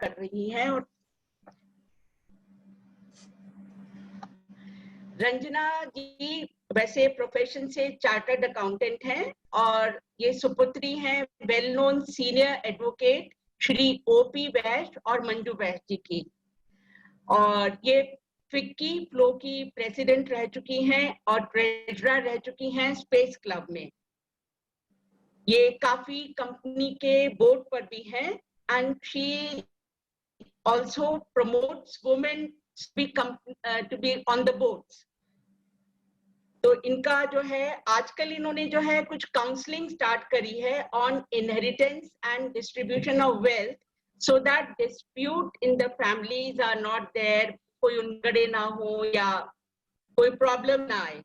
कर रही हैं। और रंजना जी वैसे प्रोफेशन से चार्टर्ड अकाउंटेंट हैं और ये सुपुत्री हैं well known senior advocate Shri OP वैश्य और मंजू वैश्य जी की। और ये फिक्की फ्लो की प्रेसिडेंट रह चुकी हैं और ट्रेजरर रह चुकी हैं स्पेस क्लब में। ये काफी कंपनी के बोर्ड पर भी हैं and she also promotes women to be on the boards. तो इनका जो है आजकल इन्होंने जो है कुछ काउंसलिंग स्टार्ट करी है on inheritance and distribution of wealth so that dispute in the families are not there, कोई उनगड़े ना हो या कोई प्रॉब्लम ना आए।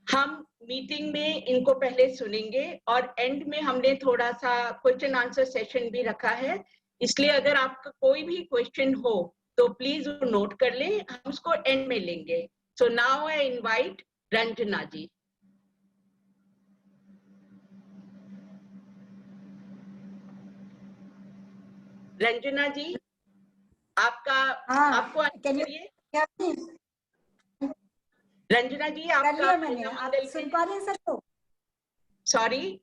हम मीटिंग में इनको पहले सुनेंगे और एंड में हमने थोड़ा सा क्वेश्चन आंसर सेशन भी रखा है, इसलिए अगर आपका कोई भी क्वेश्चन हो तो प्लीज नोट कर लें, हम उसको एंड में लेंगे। So now I invite Ranjana ji. Ranjana ji आपका आपको रंजना जी आपका मैंने आप सुन पा रहे हैं सबको? Sorry,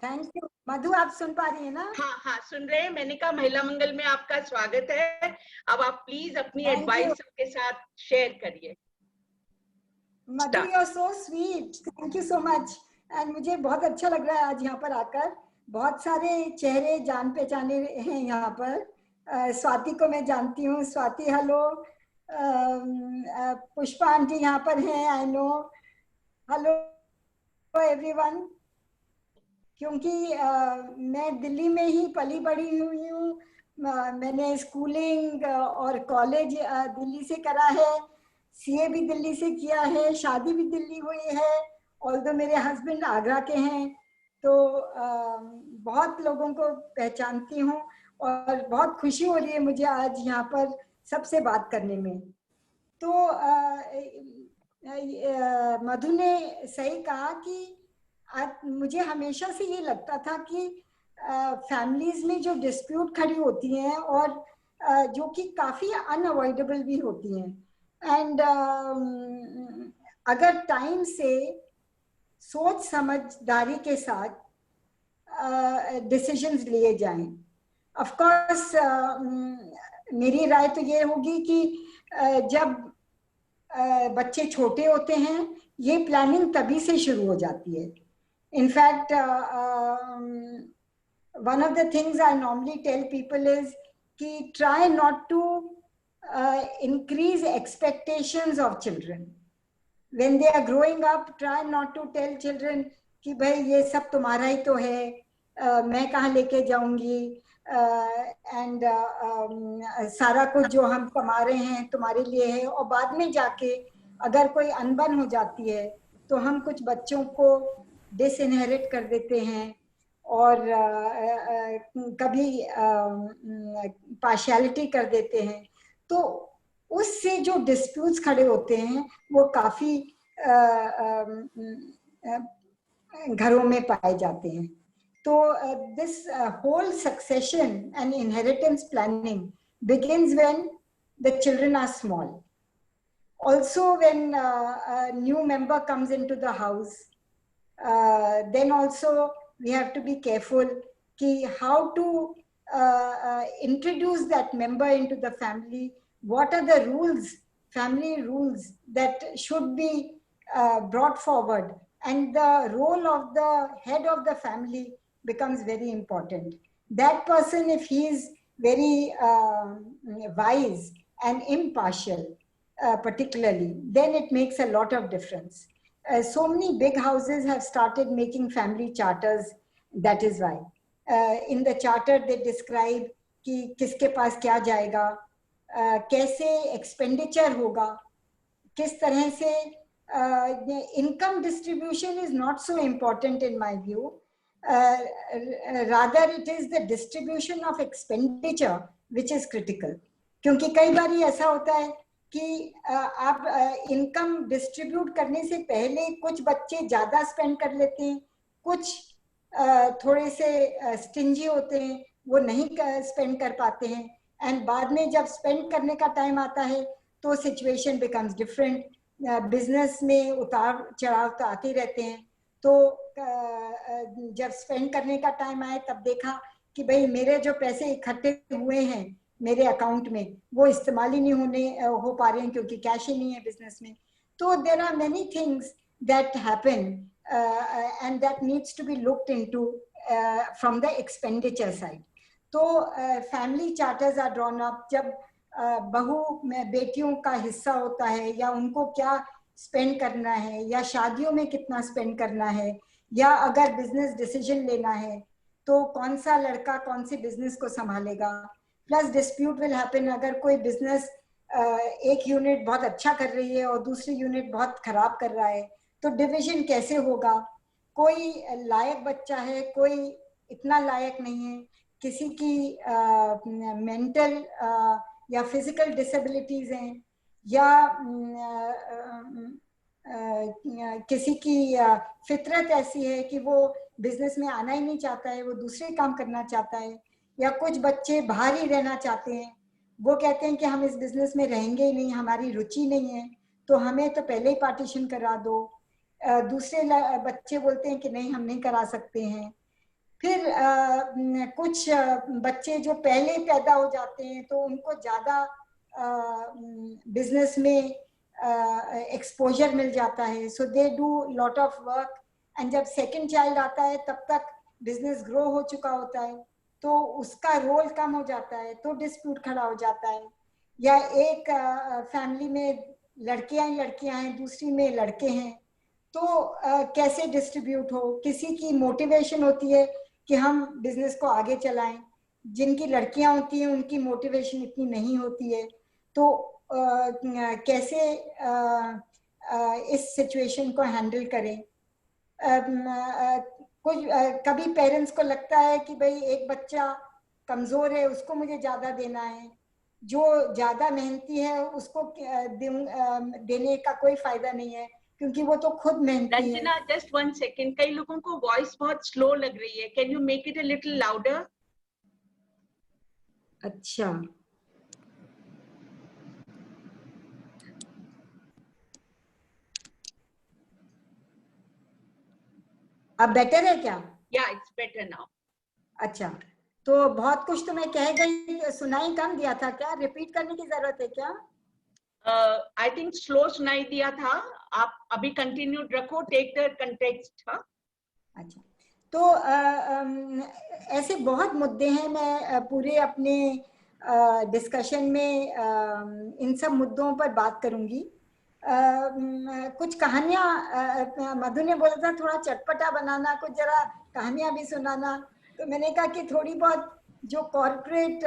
thank you. मधु आप सुन पा रही है ना? हाँ हाँ सुन रहे हैं। मैंने कहा महिला मंगल में आपका स्वागत है। अब आप प्लीज अपनी एडवाइस सबके साथ शेयर करिए। Madhu you are so sweet, thank you so much. And मुझे बहुत अच्छा लग रहा है आज यहाँ पर आकर। बहुत सारे चेहरे जान पहचाने हैं यहाँ पर। स्वाति को मैं जानती हूँ, स्वाति हेलो। पुष्पा आंटी यहाँ पर हैं, आई नो। Hello everyone. क्योंकि मैं दिल्ली में ही पली बड़ी हुई हूँ, मैंने स्कूलिंग और कॉलेज दिल्ली से करा है, सीए भी दिल्ली से किया है, शादी भी दिल्ली हुई है, ऑल्दो मेरे हस्बैंड आगरा के हैं। तो बहुत लोगों को पहचानती हूँ और बहुत खुशी हो रही है मुझे आज यहाँ पर सबसे बात करने में। तो मधु ने सही कहा कि मुझे हमेशा से ये लगता था कि फैमिलीज में जो डिस्प्यूट खड़ी होती हैं और जो कि काफ़ी अनअवॉइडेबल भी होती हैं, एंड अगर टाइम से सोच समझदारी के साथ डिसीजंस लिए जाएं। ऑफ कोर्स मेरी राय तो ये होगी कि जब बच्चे छोटे होते हैं ये प्लानिंग तभी से शुरू हो जाती है। In fact, one of the things I normally tell people is कि try not to increase expectations of children. When they are growing up, try not to tell children कि भाई ये सब तुम्हारा ही तो है, मैं कहाँ लेके जाऊंगी, and सारा कुछ जो हम कमा रहे हैं तुम्हारे लिए है। और बाद में जाके अगर कोई अनबन हो जाती है तो हम कुछ बच्चों को डिसइनहेरिट कर देते हैं और कभी पार्शियलिटी कर देते हैं। तो उससे जो डिस्प्यूट्स खड़े होते हैं वो काफ़ी घरों में पाए जाते हैं। तो this whole succession and inheritance planning begins when the children are small. Also when a new member comes into the house, then also we have to be careful ki how to introduce that member into the family. What are the rules, family rules that should be brought forward, and the role of the head of the family becomes very important. That person, if he is very wise and impartial, particularly, then it makes a lot of difference. So many big houses have started making family charters. That is why in the charter they describe कि किसके पास क्या जाएगा, कैसे expenditure होगा, किस तरह से income distribution is not so important in my view. Rather it is the distribution of expenditure which is critical. क्योंकि कई बार ऐसा होता है कि आप इनकम डिस्ट्रीब्यूट करने से पहले कुछ बच्चे ज़्यादा स्पेंड कर लेते हैं, कुछ थोड़े से स्टिंजी होते हैं, वो नहीं स्पेंड कर पाते हैं, एंड बाद में जब स्पेंड करने का टाइम आता है तो सिचुएशन बिकम्स डिफरेंट. बिजनेस में उतार चढ़ाव तो आते रहते हैं. तो जब स्पेंड करने का टाइम आए तब देखा कि भाई मेरे जो पैसे इकट्ठे हुए हैं मेरे अकाउंट में वो इस्तेमाल ही नहीं हो पा रहे हैं क्योंकि कैश ही नहीं है बिजनेस में. तो there are many things that happen and that needs to be looked into from the expenditure side. तो family charters are drawn up. जब बहू में बेटियों का हिस्सा होता है या उनको क्या स्पेंड करना है या शादियों में कितना स्पेंड करना है या अगर बिजनेस डिसीजन लेना है तो कौन सा लड़का कौन सी बिजनेस को संभालेगा. Plus dispute will happen. अगर कोई बिजनेस एक यूनिट बहुत अच्छा कर रही है और दूसरी यूनिट बहुत खराब कर रहा है तो डिवीजन कैसे होगा. कोई लायक बच्चा है, कोई इतना लायक नहीं है, किसी की मेंटल या फिजिकल डिसेबिलिटीज हैं या किसी की फितरत ऐसी है कि वो बिजनेस में आना ही नहीं चाहता है, वो दूसरे काम करना चाहता है. या कुछ बच्चे बाहर ही रहना चाहते हैं, वो कहते हैं कि हम इस बिजनेस में रहेंगे ही नहीं, हमारी रुचि नहीं है तो हमें तो पहले ही पार्टीशन करा दो. दूसरे बच्चे बोलते हैं कि नहीं हम नहीं करा सकते हैं. फिर कुछ बच्चे जो पहले पैदा हो जाते हैं तो उनको ज्यादा बिजनेस में एक्सपोजर मिल जाता है, so they do lot of work. And जब सेकंड चाइल्ड आता है तब तक बिजनेस ग्रो हो चुका होता है तो उसका रोल कम हो जाता है तो डिस्प्यूट खड़ा हो जाता है. या एक फैमिली में लड़कियां हैं, दूसरी में लड़के हैं, तो कैसे डिस्ट्रीब्यूट हो. किसी की मोटिवेशन होती है कि हम बिजनेस को आगे चलाएं, जिनकी लड़कियां होती हैं उनकी मोटिवेशन इतनी नहीं होती है. तो कैसे इस सिचुएशन को हैंडल करें. कुछ कभी पेरेंट्स को लगता है कि भाई एक बच्चा कमजोर है उसको मुझे ज्यादा देना है, जो ज्यादा मेहनती है उसको देने का कोई फायदा नहीं है क्योंकि वो तो खुद मेहनती है. रंजना, जस्ट 1 सेकेंड, कई लोगों को वॉइस बहुत स्लो लग रही है. Can you make it a little louder? अच्छा, अब बेटर है क्या? या इट्स बेटर नाउ. अच्छा, तो बहुत कुछ तो मैं कह गई, सुनाई कम दिया था क्या? रिपीट करने की जरूरत है क्या? आई थिंक स्लो सुनाई दिया था. आप अभी कंटिन्यू रखो, टेक द कंटेक्स्ट. अच्छा, तो ऐसे बहुत मुद्दे हैं. मैं पूरे अपने डिस्कशन में इन सब मुद्दों पर बात करूंगी. कुछ कहानियां मधु ने बोला था थोड़ा चटपटा बनाना, कुछ जरा कहानियां भी सुनाना. तो मैंने कहा कि थोड़ी बहुत जो कॉर्पोरेट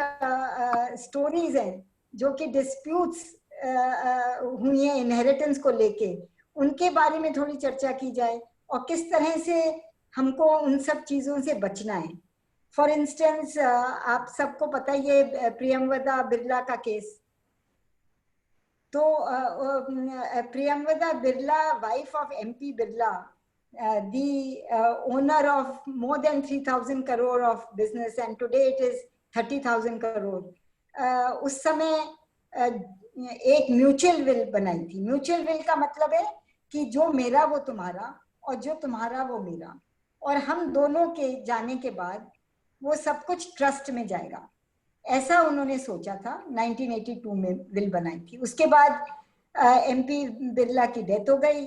स्टोरीज हैं जो कि डिस्प्यूट्स हुई हैं इनहेरिटेंस को लेके, उनके बारे में थोड़ी चर्चा की जाए और किस तरह से हमको उन सब चीजों से बचना है. फॉर इंस्टेंस आप सबको पता ही है प्रियमवदा बिरला का केस. तो Priyamvada Birla, wife of MP Birla, the owner of more than 3,000 crore of business, and today it is 30,000 crore. उस समय एक म्यूचुअल विल बनाई थी. म्यूचुअल विल का मतलब है कि जो मेरा वो तुम्हारा और जो तुम्हारा वो मेरा, और हम दोनों के जाने के बाद वो सब कुछ ट्रस्ट में जाएगा, ऐसा उन्होंने सोचा था. 1982 में विल बनाई थी. उसके बाद MP बिरला की डेथ हो गई.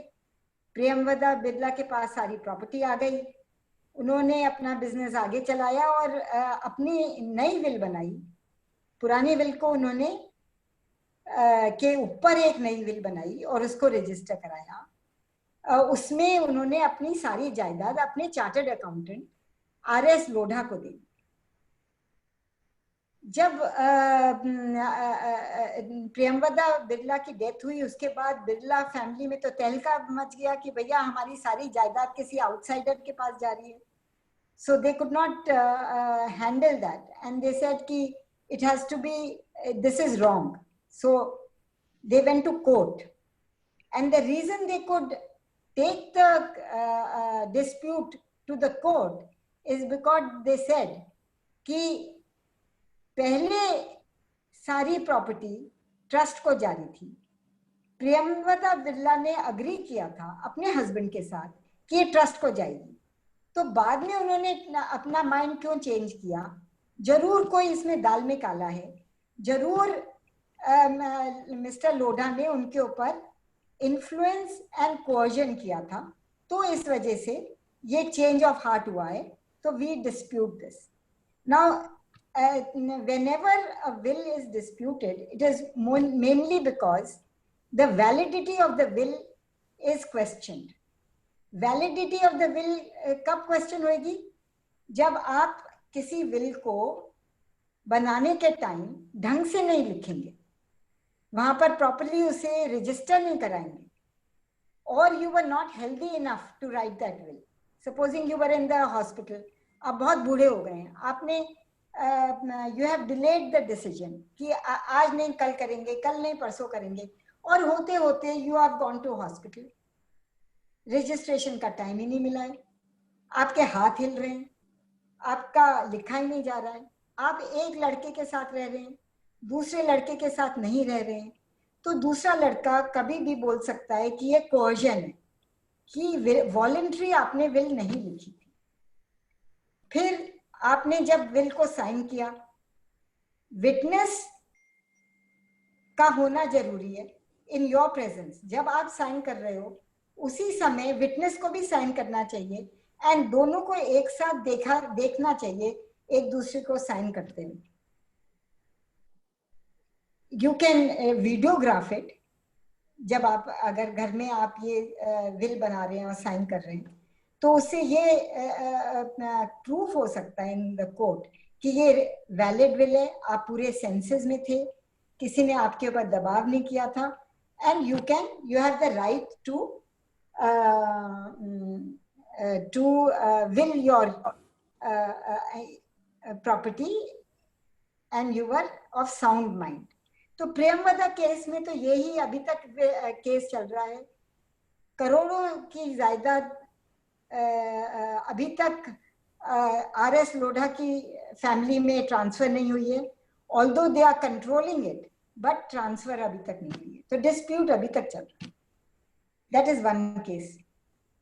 प्रियमवदा बिरला के पास सारी प्रॉपर्टी आ गई. उन्होंने अपना बिजनेस आगे चलाया और अपनी नई विल बनाई. पुरानी विल को उन्होंने के ऊपर एक नई विल बनाई और उसको रजिस्टर कराया. उसमें उन्होंने अपनी सारी जायदाद अपने चार्टर्ड अकाउंटेंट RS लोढ़ा को दी. जब प्रियमवदा बिरला की डेथ हुई उसके बाद बिरला फैमिली में तो तहलका मच गया कि भैया हमारी सारी जायदाद किसी आउटसाइडर के पास जा रही है. So they could not handle that and they said कि it has to be, this is wrong. So they went to court and the reason they could take the dispute to the court is because they said कि पहले सारी property trust को जारी थी। प्रियंवदा बिरला ने agree किया था अपने हस्बैंड के साथ कि ये ट्रस्ट को जाएगी, तो बाद में उन्होंने अपना माइंड क्यों चेंज किया? जरूर कोई इसमें दाल में काला है, जरूर मिस्टर लोढ़ा ने उनके ऊपर इन्फ्लुएंस एंड कोअर्जन किया था, तो इस वजह से ये चेंज ऑफ हार्ट हुआ है। तो we dispute this now. Whenever a will is disputed, it is mainly because the validity of the will is questioned. Validity of the will कब question होगी? जब आप किसी will को बनाने के टाइम ढंग से नहीं लिखेंगे, वहां पर प्रॉपरली उसे रजिस्टर नहीं कराएंगे, or you were not healthy enough to write that will. Supposing you were in the hospital, आप बहुत बूढ़े हो गए हैं, आपने you have delayed the decision कि आज नहीं कल करेंगे, कल नहीं परसों करेंगे, और होते होते you have gone to hospital, registration का टाइम ही नहीं मिला है, आपके हाथ हिल रहे हैं, आपका लिखा ही नहीं जा रहा है, आप एक लड़के के साथ रह रहे हैं, दूसरे लड़के के साथ नहीं रह रहे हैं, तो दूसरा लड़का कभी भी बोल सकता है कि ये कोअर्जन है, कि वॉलंटरी आपने विल नहीं लिखी थी। फिर आपने जब विल को साइन किया, विटनेस का होना जरूरी है इन योर प्रेजेंस। जब आप साइन कर रहे हो उसी समय विटनेस को भी साइन करना चाहिए, एंड दोनों को एक साथ देखना चाहिए एक दूसरे को साइन करते हुए। You can videograph it. जब आप अगर घर में आप ये विल बना रहे हैं और साइन कर रहे हैं, तो उससे ये प्रूफ हो सकता है इन द कोर्ट कि ये वैलिड विल है, आप पूरे सेंसेस में थे, किसी ने आपके ऊपर दबाव नहीं किया था, and you have the right to will your property and you were of sound mind. तो प्रेमवदा केस में तो यही अभी तक केस चल रहा है। करोड़ों की जायदाद अभी तक आर.एस. लोढ़ा की फैमिली में ट्रांसफर नहीं हुई है, although they are controlling it, but transfer अभी तक नहीं हुई है, तो डिस्प्यूट अभी तक चल रहा है। That is one case.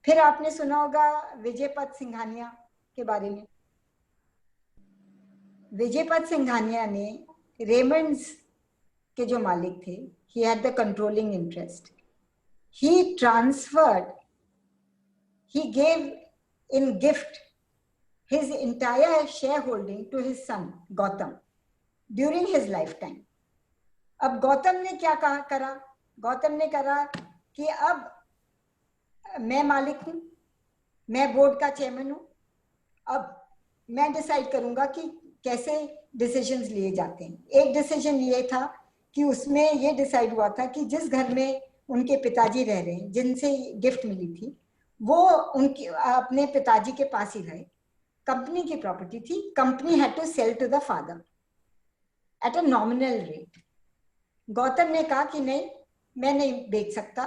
फिर आपने सुना होगा विजयपत सिंघानिया के बारे में। विजयपत सिंघानिया ने रेमंड्स के जो मालिक थे, he had the controlling interest. He transferred, he gave in gift his entire shareholding to his son Gautam during his lifetime. अब गौतम ने क्या करा? गौतम ने करा कि अब मैं मालिक हूं, मैं बोर्ड का चेयरमैन हूं, अब मैं डिसाइड करूंगा कि कैसे डिसीजंस लिए जाते हैं। एक डिसीजन ये था कि उसमें ये डिसाइड हुआ था कि जिस घर में उनके पिताजी रह रहे हैं, जिनसे गिफ्ट मिली थी, वो उनकी अपने पिताजी के पास ही रहे। कंपनी की प्रॉपर्टी थी, company had to sell to the father at a nominal rate. Gautam ने कहा कि नहीं, मैं नहीं बेच सकता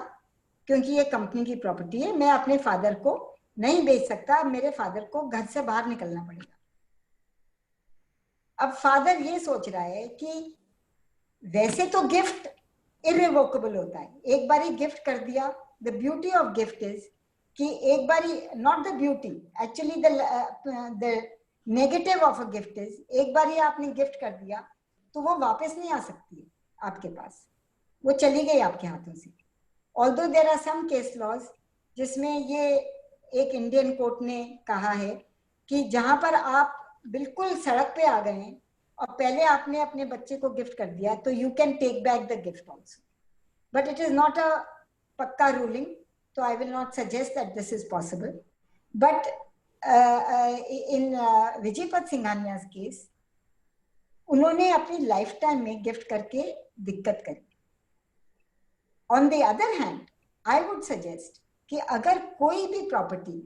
क्योंकि ये कंपनी की प्रॉपर्टी है, मैं अपने फादर को नहीं बेच सकता, मेरे फादर को घर से बाहर निकलना पड़ेगा। अब फादर ये सोच रहा है कि वैसे तो गिफ्ट इरिवोकेबल होता है, एक बारी गिफ्ट कर दिया। The beauty of gift is कि एक बारी, not the beauty, actually the negative of a gift is एक बारी आपने गिफ्ट कर दिया तो वो वापस नहीं आ सकती है आपके पास, वो चली गई आपके हाथों से। Although there are some case laws जिसमें ये एक इंडियन कोर्ट ने कहा है कि जहां पर आप बिल्कुल सड़क पे आ गए हैं और पहले आपने अपने बच्चे को गिफ्ट कर दिया, तो you can take back the gift also, but it is not a पक्का रूलिंग, तो I will not suggest that this is possible. But in Vijaypat Singhania's case, उन्होंने अपनी लाइफ टाइम में गिफ्ट करके दिक्कत करी। On the other hand, I would suggest कि अगर कोई भी प्रॉपर्टी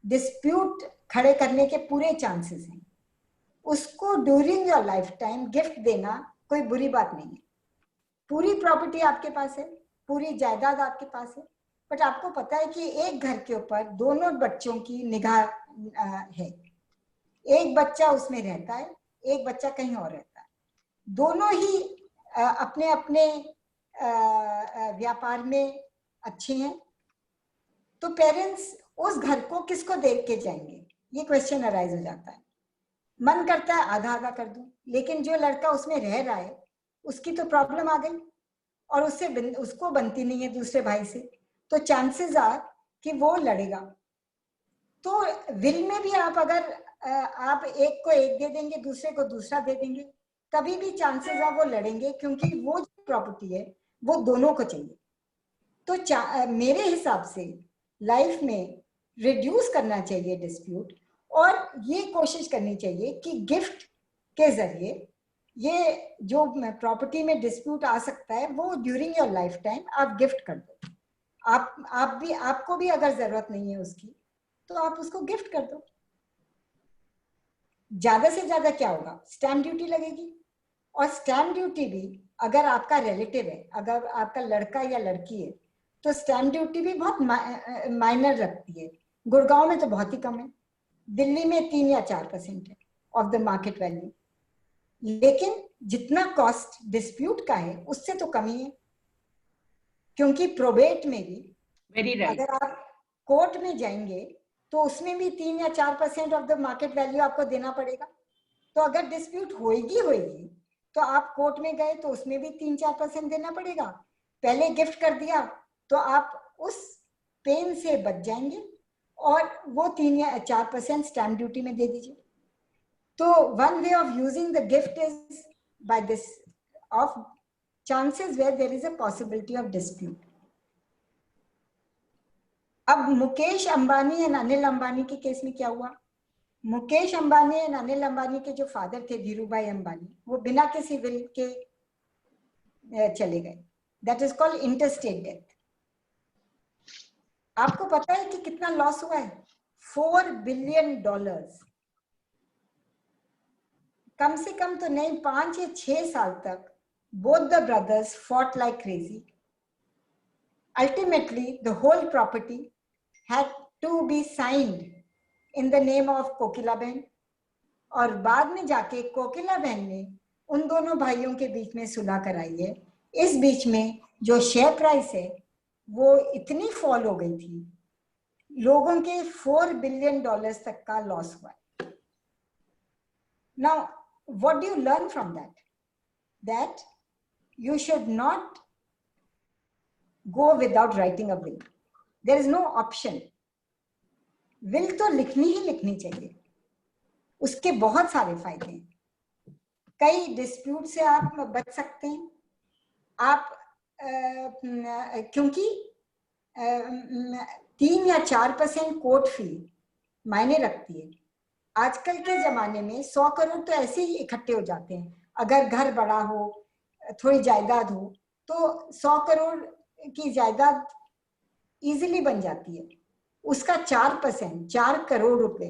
डिस्प्यूट खड़े करने के पूरे चांसेस हैं, उसको during your life time gift देना कोई बुरी बात नहीं है। पूरी प्रॉपर्टी आपके पास है, पूरी जायदाद आपके पास है, बट आपको पता है कि एक घर के ऊपर दोनों बच्चों की निगाह है, एक बच्चा उसमें रहता है, एक बच्चा कहीं और रहता है, दोनों ही अपने अपने व्यापार में अच्छे हैं, तो पेरेंट्स उस घर को किसको देख के जाएंगे, ये क्वेश्चन अराइज हो जाता है। मन करता है आधा आधा कर दूं, लेकिन जो लड़का उसमें रह रहा है उसकी तो प्रॉब्लम आ गई और उसको बनती नहीं है दूसरे भाई से, तो चांसेस आर कि वो लड़ेगा। तो विल में भी आप अगर आप एक को एक दे देंगे, दूसरे को दूसरा दे देंगे, तभी भी चांसेस आर वो लड़ेंगे, क्योंकि वो जो प्रॉपर्टी है वो दोनों को चाहिए। तो मेरे हिसाब से लाइफ में रिड्यूस करना चाहिए डिस्प्यूट, और ये कोशिश करनी चाहिए कि गिफ्ट के जरिए ये जो प्रॉपर्टी में डिस्प्यूट आ सकता है वो ड्यूरिंग योर लाइफ टाइम आप गिफ्ट कर दो। आपको भी अगर जरूरत नहीं है उसकी तो आप उसको गिफ्ट कर दो। ज्यादा से ज्यादा क्या होगा, स्टैम्प ड्यूटी लगेगी, और स्टैम्प ड्यूटी भी अगर आपका रिलेटिव है, अगर आपका लड़का या लड़की है, तो स्टैम्प ड्यूटी भी बहुत माइनर रखती है। गुड़गांव में तो बहुत ही कम है, दिल्ली में 3 या 4% है ऑफ द मार्केट वैल्यू, लेकिन जितना कॉस्ट डिस्प्यूट का है उससे तो कम ही है, क्योंकि प्रोबेट में भी अगर आप कोर्ट में जाएंगे तो उसमें भी 3 या 4% ऑफ द मार्केट वैल्यू आपको देना पड़ेगा। तो अगर डिस्प्यूट होएगी तो आप कोर्ट में गए तो उसमें भी 3-4% देना पड़ेगा। पहले गिफ्ट कर दिया तो आप उस पेन से बच जाएंगे, और वो 3 या 4% स्टैम्प ड्यूटी में दे दीजिए। तो one way of using the gift is by this of chances where there is a possibility of dispute. अब मुकेश अंबानी और अनिल अंबानी के केस में क्या हुआ? मुकेश अंबानी और अनिल अंबानी के जो फादर थे धीरूभाई अंबानी, वो बिना किसी विल के चले गए। That is called interstate death. आपको पता है कि कितना लॉस हुआ है? $4 बिलियन। कम से कम तो नहीं, 5 या 6 साल तक both the brothers fought like crazy. Ultimately, the whole property had to be signed in the name of कोकिला बहन, और बाद में जाके कोकिला बहन ने उन दोनों भाइयों के बीच में सुलह कराई है। इस बीच में जो शेयर प्राइस है वो इतनी फॉल हो गई थी, लोगों के $4 बिलियन तक का लॉस हुआ। Now, what do you learn from that? That you should not go without writing a will. There is no option. will तो लिखनी ही लिखनी चाहिए, उसके बहुत सारे फायदे हैं। कई डिस्प्यूट से आप बच सकते हैं। आप क्योंकि 3 या 4% कोर्ट फी मायने रखती है। आजकल के जमाने में 100 करोड़ तो ऐसे ही इकट्ठे हो जाते हैं। अगर घर बड़ा हो, थोड़ी जायदाद हो, तो 100 करोड़ की जायदाद इजीली बन जाती है। उसका 4%, 4 करोड़ रुपए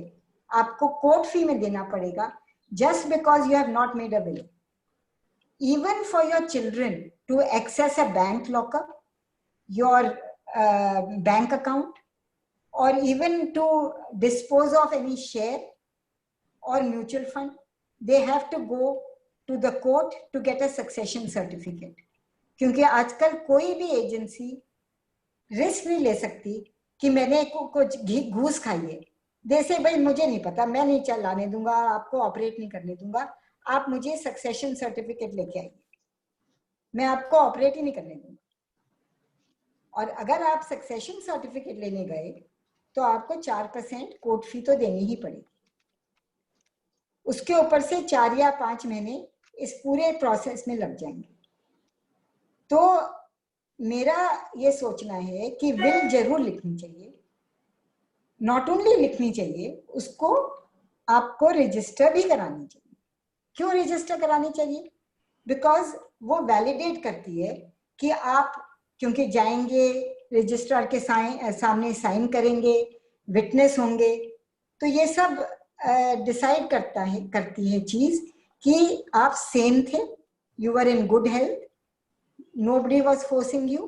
आपको कोर्ट फी में देना पड़ेगा, just because you have not made a will. Even for your children to access a bank locker, your bank account, or even to dispose of any share or mutual fund, they have to go to the court to get a succession certificate. क्योंकि आजकल कोई भी agency risk नहीं ले सकती कि मैंने कुछ घूस खाई है, जैसे भाई मुझे नहीं पता, मैं नहीं चलाने दूंगा, आपको ऑपरेट नहीं करने दूंगा, आप मुझे सक्सेशन सर्टिफिकेट लेके आइए, मैं आपको ऑपरेट ही नहीं करने दूंगा। और अगर आप सक्सेशन सर्टिफिकेट लेने गए तो आपको 4% कोर्ट फी तो देनी ही पड़ेगी। उसके ऊपर से 4 या 5 महीने इस पूरे प्रोसेस में लग जाएंगे। तो मेरा ये सोचना है कि विल जरूर लिखनी चाहिए, नॉट ओनली लिखनी चाहिए, उसको आपको रजिस्टर भी करानी चाहिए। क्यों रजिस्टर करानी चाहिए? बिकॉज वो वैलिडेट करती है कि आप, क्योंकि जाएंगे रजिस्ट्रार के सामने साइन करेंगे, विटनेस होंगे, तो ये सब डिसाइड करती है चीज कि आप सेम थे, you were in good health, nobody was forcing you,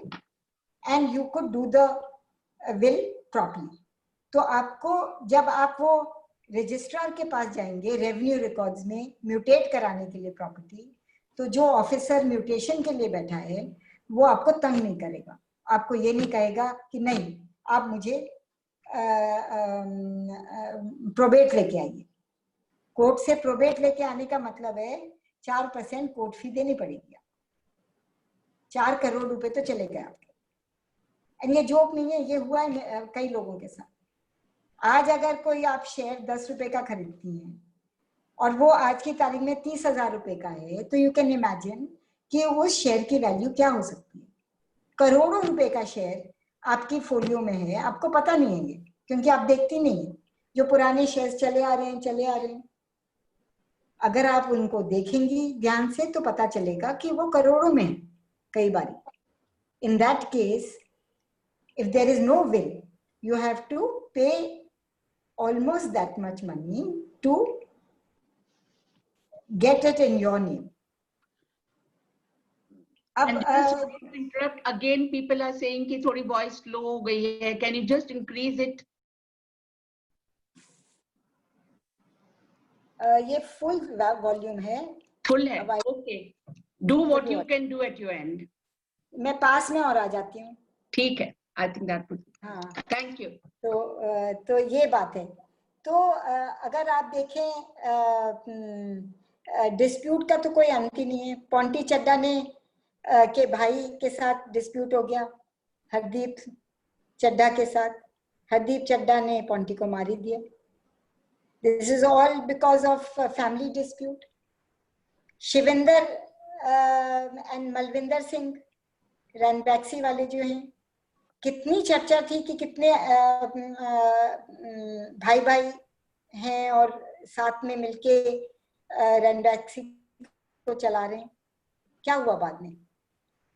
and you could do the will properly. तो आपको जब आप वो रजिस्ट्रार के पास जाएंगे रेवेन्यू रिकॉर्ड्स में म्यूटेट कराने के लिए प्रॉपर्टी, तो जो ऑफिसर म्यूटेशन के लिए बैठा है वो आपको तंग नहीं करेगा, आपको ये नहीं कहेगा कि नहीं आप मुझे प्रोबेट लेके आइए। कोर्ट से प्रोबेट लेके आने का मतलब है 4% कोर्ट फी देनी पड़ेगी, 4 करोड़ रुपए तो चले गए आपके। एंड ये जोक नहीं है, ये हुआ है कई लोगों के साथ। आज अगर कोई आप शेयर 10 रुपए का खरीदती हैं और वो आज की तारीख में 30,000 रुपए का है, तो यू कैन इमेजिन कि उस शेयर की वैल्यू क्या हो सकती है। करोड़ों रुपए का शेयर आपकी फोलियो में है, आपको पता नहीं है ये, क्योंकि आप देखती नहीं है। जो पुराने शेयर्स चले आ रहे हैं, अगर आप उनको देखेंगी ध्यान से तो पता चलेगा कि वो करोड़ों में है कई बार। In that case, if there is no will, you have to pay almost that much money to get it in your name. Interrupt again, people are saying कि थोड़ी voice low हो गई है, can you just increase it? ये full volume है। Full है, okay. Do what you can do at your end. मैं पास में और आ जाती हूँ। ठीक है, I think that would. हाँ, thank you. तो ये बात है। तो अगर आप देखें डिस्प्यूट का तो कोई अंत ही नहीं है। पोंटी चड्डा ने के भाई के साथ डिस्प्यूट हो गया, हरदीप चड्डा के साथ। हरदीप चड्डा ने पोंटी को मार ही दिया। This is all because of family dispute. Shivinder and Malvinder Singh Ranbaxy वाले जो हैं, कितनी चर्चा थी कि कितने भाई भाई हैं और साथ में मिलके रैनबैक्सी को चला रहे हैं। क्या हुआ बाद में?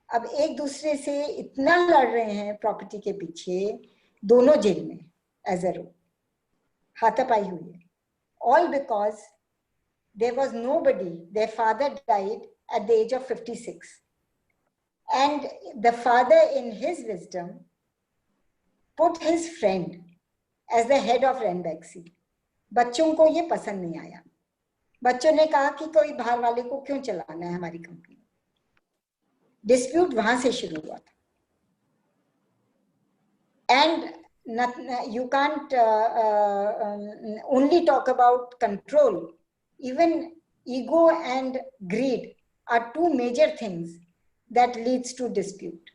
अब एक दूसरे से इतना लड़ रहे हैं प्रॉपर्टी के पीछे, दोनों जेल में एज अ रूल, हाथापाई हुई है। All because there was nobody, their father died at the age of 56 and the father in his wisdom put his friend as the head of Ranbaxy. बच्चों को ये पसंद नहीं आया। बच्चों ने कहा कि कोई बाहर वाले को क्यों चलाना है हमारी कंपनी। डिस्प्यूट वहां से शुरू हुआ था। And you can't only talk about control. Even ego and greed are two major things that leads to dispute.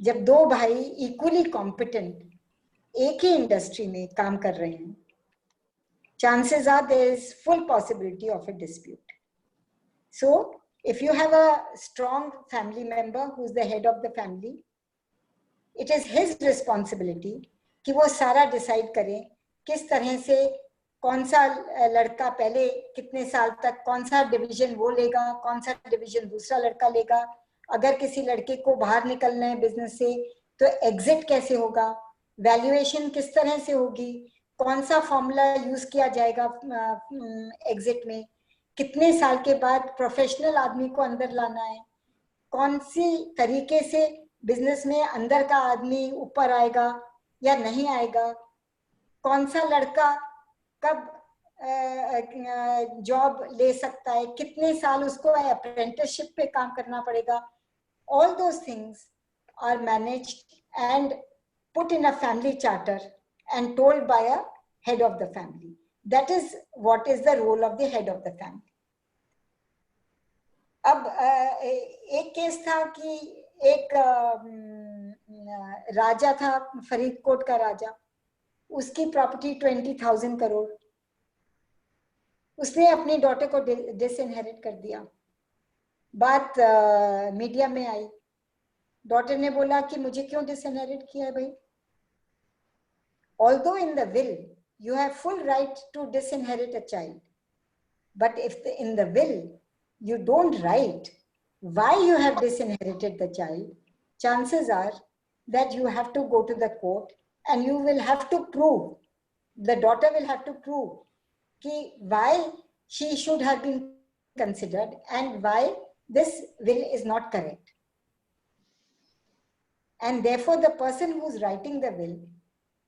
जब दो भाई इक्वली कॉम्पिटेंट एक ही इंडस्ट्री में काम कर रहे हैं, chances are there is full possibility of a dispute. So if you have a strong family member who is the head of the family, it is his responsibility कि वो सारा decide करे किस तरह से कौन सा लड़का पहले कितने साल तक कौन सा डिवीजन वो लेगा, कौन सा डिवीजन दूसरा लड़का लेगा। अगर किसी लड़के को बाहर निकलना है बिजनेस से तो एग्जिट कैसे होगा, वैल्यूएशन किस तरह से होगी, कौन सा फॉर्मूला यूज किया जाएगा एग्जिट में, कितने साल के बाद प्रोफेशनल आदमी को अंदर लाना है, कौन सी तरीके से बिजनेस में अंदर का आदमी ऊपर आएगा या नहीं आएगा, कौन सा लड़का कब जॉब ले सकता है, कितने साल उसको अप्रेंटिसशिप पे काम करना पड़ेगा। All those things are managed and put in a family charter and told by a head of the family. That is what is the role of the head of the family. अब एक case था कि एक राजा था, फरीदकोट का राजा, उसकी property 20,000 crore, उसने अपनी डॉटर को डिसइनहेरिट कर दिया। बात मीडिया में आई, डॉटर ने बोला कि मुझे क्यों डिसइनहेरिट किया है भाई। Although in the will you have full right to disinherit a child, but if in the will you don't write why you have disinherited the child, chances are that you have to go to the court and you will have to prove, the daughter will have to prove कि why she should have been considered and why this will is not correct. And therefore the person who's writing the will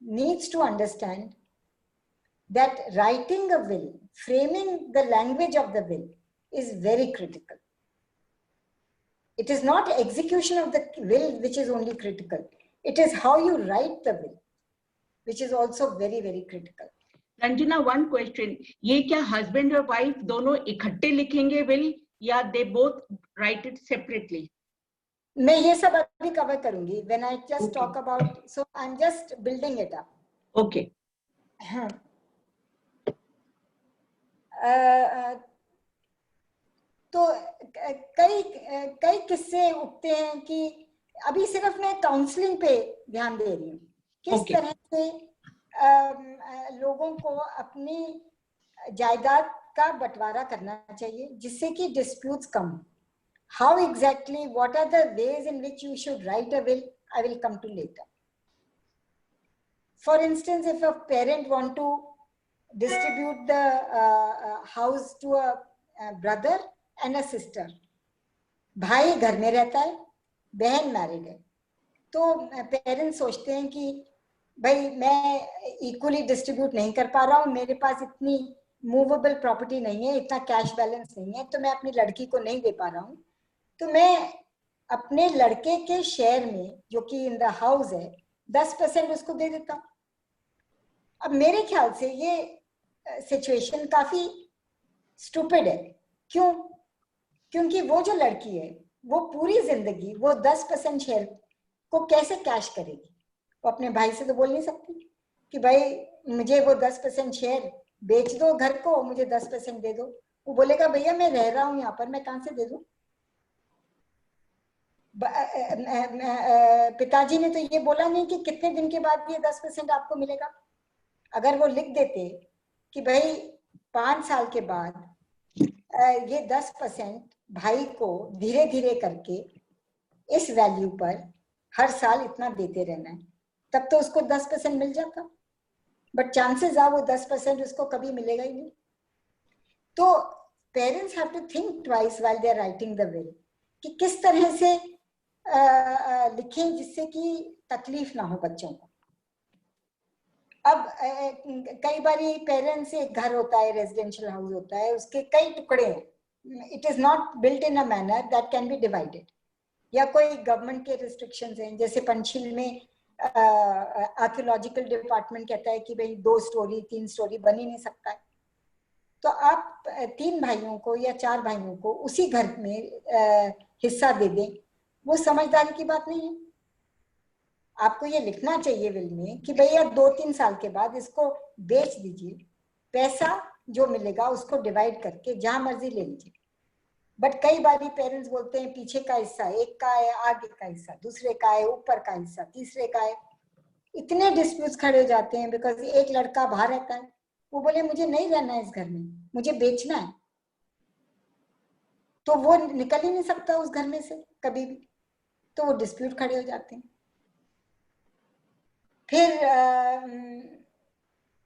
needs to understand that writing a will, framing the language of the will is very critical. It is not execution of the will which is only critical. It is how you write the will, which is also very, very critical. Ranjana, one question. ये क्या husband और wife दोनों इकट्ठे लिखेंगे will या they both write it separately? मैं ये सब अभी cover करूंगी. When I just talk about, so I'm just building it up. Okay. तो कई किस्से उठते हैं कि अभी सिर्फ मैं काउंसलिंग पे ध्यान दे रही हूँ. किस तरह से लोगों को अपनी जायदाद का बंटवारा करना चाहिए जिससे कि disputes come. How exactly, what are the ways in which you should write a will, I will come to later. For instance, if a parent want to distribute the house to a brother and a sister, भाई घर में रहता है, बहन married है, तो parents सोचते हैं कि भाई मैं इक्वली डिस्ट्रीब्यूट नहीं कर पा रहा हूँ, मेरे पास इतनी मूवेबल प्रॉपर्टी नहीं है, इतना कैश बैलेंस नहीं है, तो मैं अपनी लड़की को नहीं दे पा रहा हूँ, तो मैं अपने लड़के के शेयर में जो कि इन द हाउस है 10% उसको दे देता हूँ. अब मेरे ख्याल से ये सिचुएशन काफी स्टूपिड है. क्यों? क्योंकि वो जो लड़की है वो पूरी जिंदगी वो 10% शेयर को कैसे कैश करेगी? वो अपने भाई से तो बोल नहीं सकती कि भाई मुझे वो 10% शेयर बेच दो घर को, मुझे 10% दे दो. वो बोलेगा भैया मैं रह रहा हूं यहाँ पर, मैं कहां से दे दूं? पिताजी ने तो ये बोला नहीं कि कितने दिन के बाद ये 10% आपको मिलेगा. अगर वो लिख देते कि भाई 5 साल के बाद ये 10% भाई को धीरे धीरे करके इस वैल्यू पर हर साल इतना देते रहना है, तब तो उसको 10% मिल जाता. बट चांसेस आर वो 10% उसको कभी मिलेगा ही नहीं. तो parents have to think twice while they are writing the will कि किस तरह से लिखें जिससे कि तकलीफ ना हो बच्चों को. अब कई बारी पेरेंट्स एक घर होता है, रेजिडेंशियल हाउस होता है, उसके कई टुकड़े हैं. It is not built in a manner that can be divided. या कोई गवर्नमेंट के रिस्ट्रिक्शंस हैं, जैसे पंचशील में आर्कियोलॉजिकल डिपार्टमेंट कहता है कि भाई 2 स्टोरी 3 स्टोरी बन ही नहीं सकता है. तो आप 3 भाइयों को या 4 भाइयों को उसी घर में हिस्सा दे दें, वो समझदारी की बात नहीं है. आपको ये लिखना चाहिए विल में कि भैया 2-3 साल के बाद इसको बेच दीजिए, पैसा जो मिलेगा उसको डिवाइड करके जहां मर्जी ले लीजिए. बट कई बारी पेरेंट्स बोलते हैं पीछे का हिस्सा एक का है, आगे का हिस्सा दूसरे का है, ऊपर का हिस्सा तीसरे का है. इतने डिस्प्यूट्स खड़े हो जाते हैं बिकॉज एक लड़का बाहर रहता है, वो बोले मुझे नहीं रहना है इस घर में, मुझे बेचना है, तो वो निकल ही नहीं सकता उस घर में से कभी भी. तो वो डिस्प्यूट खड़े हो जाते हैं. फिर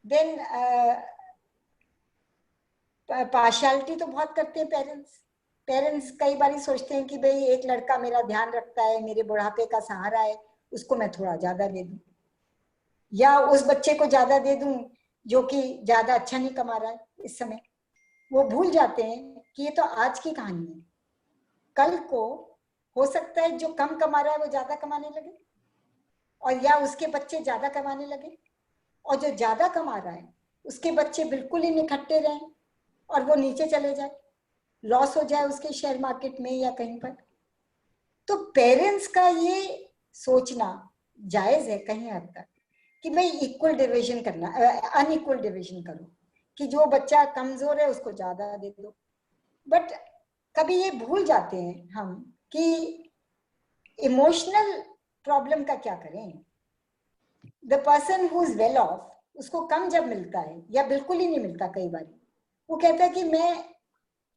देन पार्शियलिटी तो बहुत करते हैं पेरेंट्स कई बार सोचते हैं कि भाई एक लड़का मेरा ध्यान रखता है, मेरे बुढ़ापे का सहारा है, उसको मैं थोड़ा ज्यादा दे दूं, या उस बच्चे को ज्यादा दे दूं जो कि ज्यादा अच्छा नहीं कमा रहा है इस समय. वो भूल जाते हैं कि ये तो आज की कहानी है. कल को हो सकता है जो कम कमा रहा है वो ज्यादा कमाने लगे, और या उसके बच्चे ज्यादा कमाने लगे, और जो ज्यादा कमा रहा है उसके बच्चे बिल्कुल ही निखट्टे रहें और वो नीचे चले जाए, लॉस हो जाए उसके शेयर मार्केट में या कहीं पर. तो पेरेंट्स का ये सोचना जायज है कहीं हद तक कि भाई इक्वल डिविजन करना, अनइक्वल डिविजन करो कि जो बच्चा कमजोर है उसको ज्यादा दे दो. बट कभी ये भूल जाते हैं हम कि इमोशनल प्रॉब्लम का क्या करें. The person who is well of, उसको कम जब मिलता है या बिल्कुल ही नहीं मिलता, कई बार वो कहता है कि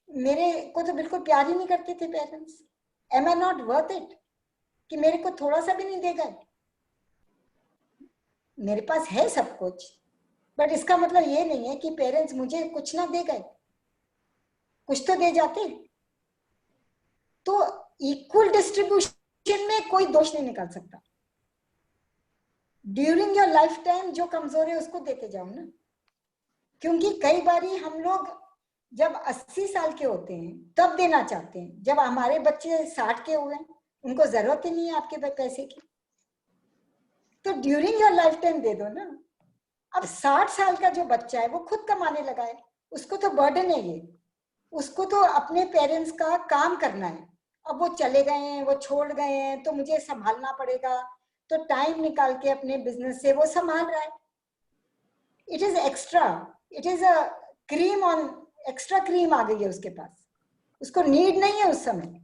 मेरे को तो बिल्कुल प्यार ही नहीं करते थे parents, am I not worth it कि मेरे को थोड़ा सा भी नहीं देगा. मेरे पास है सब कुछ, बट इसका मतलब ये नहीं है कि पेरेंट्स मुझे कुछ ना दे गए, कुछ तो दे जाते. तो इक्वल डिस्ट्रीब्यूशन में कोई दोष नहीं निकाल सकता. ड्यूरिंग योर लाइफ टाइम जो कमजोर है उसको देते जाओ ना. क्योंकि कई बारी हम लोग जब 80 साल के होते हैं तब देना चाहते हैं, जब हमारे बच्चे 60 के हुए हैं, उनको जरूरत ही नहीं है आपके पैसे की, तो ड्यूरिंग योर लाइफ टाइम दे दो ना। अब 60 साल का जो बच्चा है वो खुद कमाने लगा है, उसको तो बर्डन है ये, उसको तो अपने पेरेंट्स का काम करना है। अब वो चले गए हैं, वो छोड़ गए हैं, तो मुझे संभालना पड़ेगा, तो टाइम निकाल के अपने बिजनेस से वो संभाल रहा है। It is extra, it is a cream on, extra cream आ गई है उसके पास, उसको नीड नहीं है उस समय,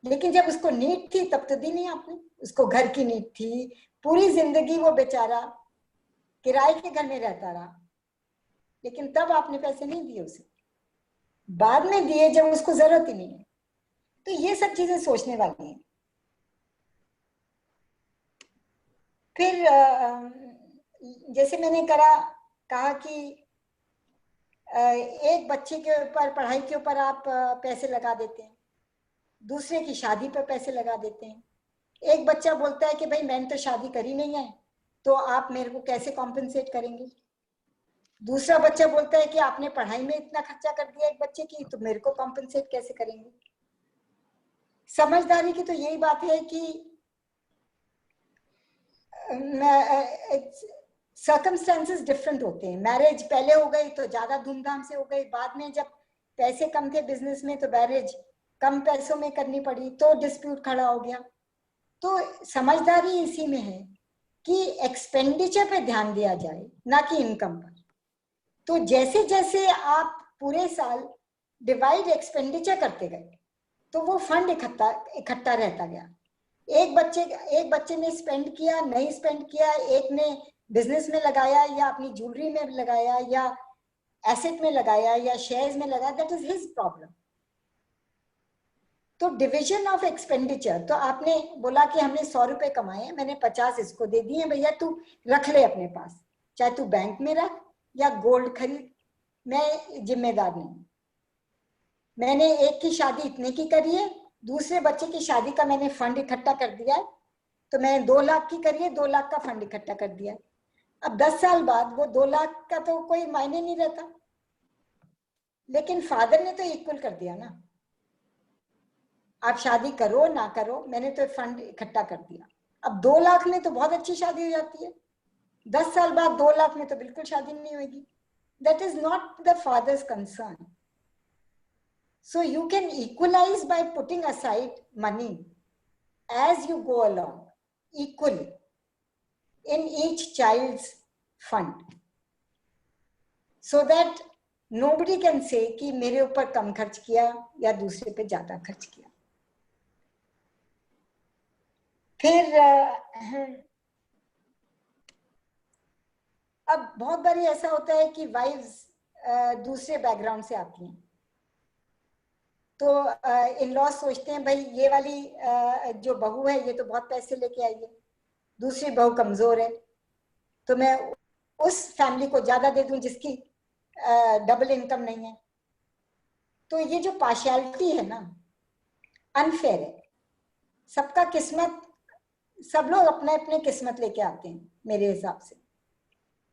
लेकिन जब उसको नीड थी तब तो दी नहीं आपने। उसको घर की नीड थी, पूरी जिंदगी वो बेचारा किराए के घर में रहता रहा, लेकिन तब आपने पैसे नहीं दिए उसे, बाद में दिए जब उसको जरूरत ही नहीं है। तो ये सब चीजें सोचने वाली हैं। फिर जैसे मैंने कहा कि एक बच्चे के ऊपर, पढ़ाई के ऊपर आप पैसे लगा देते हैं, दूसरे की शादी पर पैसे लगा देते हैं। एक बच्चा बोलता है कि भाई मैंने तो शादी करी नहीं है, तो आप मेरे को कैसे कॉम्पेंसेट करेंगे। दूसरा बच्चा बोलता है कि आपने पढ़ाई में इतना खर्चा कर दिया एक बच्चे की, तो मेरे को कॉम्पेंसेट कैसे करेंगे। समझदारी की तो यही बात है कि सर्कमस्टेंसेस डिफरेंट होते हैं। मैरिज पहले हो गई तो ज्यादा धूमधाम से हो गई, बाद में जब पैसे कम थे बिजनेस में तो मैरिज कम पैसों में करनी पड़ी, तो डिस्प्यूट खड़ा हो गया। तो समझदारी इसी में है कि एक्सपेंडिचर पे ध्यान दिया जाए, ना कि इनकम पर। तो जैसे जैसे आप पूरे साल डिवाइड एक्सपेंडिचर करते गए, तो वो फंड इकट्ठा रहता गया। एक बच्चे ने स्पेंड किया, नहीं स्पेंड किया, एक ने बिजनेस में लगाया या अपनी ज्वेलरी में लगाया या एसेट में लगाया या शेयर्स में लगाया, दैट इज हिज प्रॉब्लम। तो डिविजन ऑफ एक्सपेंडिचर, तो आपने बोला कि हमने 100 रुपए कमाए, मैंने 50 इसको दे दिए, भैया तू रख ले अपने पास, चाहे तू बैंक में रख या गोल्ड खरीद, मैं जिम्मेदार नहीं। मैंने एक की शादी इतने की करी है, दूसरे बच्चे की शादी का मैंने फंड इकट्ठा कर दिया है, तो मैंने 2 लाख की करी है, 2 लाख का फंड इकट्ठा कर दिया है। अब 10 साल बाद वो 2 लाख का तो कोई मायने नहीं रहता, लेकिन फादर ने तो इक्वल कर दिया ना। आप शादी करो ना करो, मैंने तो फंड इकट्ठा कर दिया। अब 2 लाख में तो बहुत अच्छी शादी हो जाती है, 10 साल बाद 2 लाख में तो बिल्कुल शादी नहीं होगी। That is not the father's concern. So you can equalize by putting aside money as you go along equally in each child's fund, so that nobody can say कि मेरे ऊपर कम खर्च किया या दूसरे पे ज्यादा खर्च किया। फिर अब बहुत बारी ऐसा होता है कि वाइफ्स दूसरे बैकग्राउंड से आती हैं, तो इन लॉज सोचते हैं भाई ये वाली जो बहू है ये तो बहुत पैसे लेके आई है, दूसरी बहू कमजोर है, तो मैं उस फैमिली को ज्यादा दे दूं जिसकी डबल इनकम नहीं है। तो ये जो पार्शियलिटी है ना, अनफेयर है। सबका किस्मत, सब लोग अपने अपने किस्मत लेके आते हैं मेरे हिसाब से।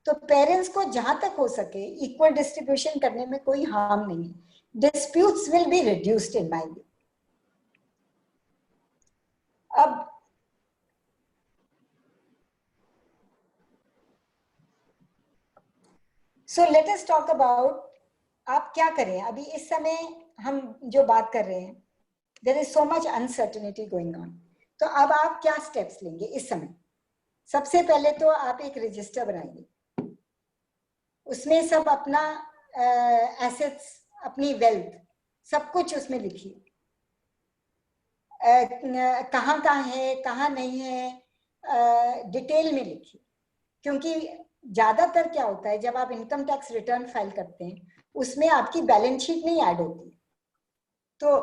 तो पेरेंट्स को जहां तक हो सके इक्वल डिस्ट्रीब्यूशन करने में कोई हार्म नहीं है। Disputes will be reduced in my view. अब so let us talk about आप क्या करें अभी इस समय। हम जो बात कर रहे हैं, there is so much uncertainty going on, तो अब आप क्या स्टेप्स लेंगे इस समय। सबसे पहले तो आप एक रजिस्टर बनाइए, उसमें सब अपना एसेट्स, अपनी वेल्थ, सब कुछ उसमें लिखिए, कहाँ कहाँ है कहाँ नहीं है, डिटेल में लिखिए। क्योंकि ज्यादातर क्या होता है, जब आप इनकम टैक्स रिटर्न फाइल करते हैं उसमें आपकी बैलेंस शीट नहीं ऐड होती, तो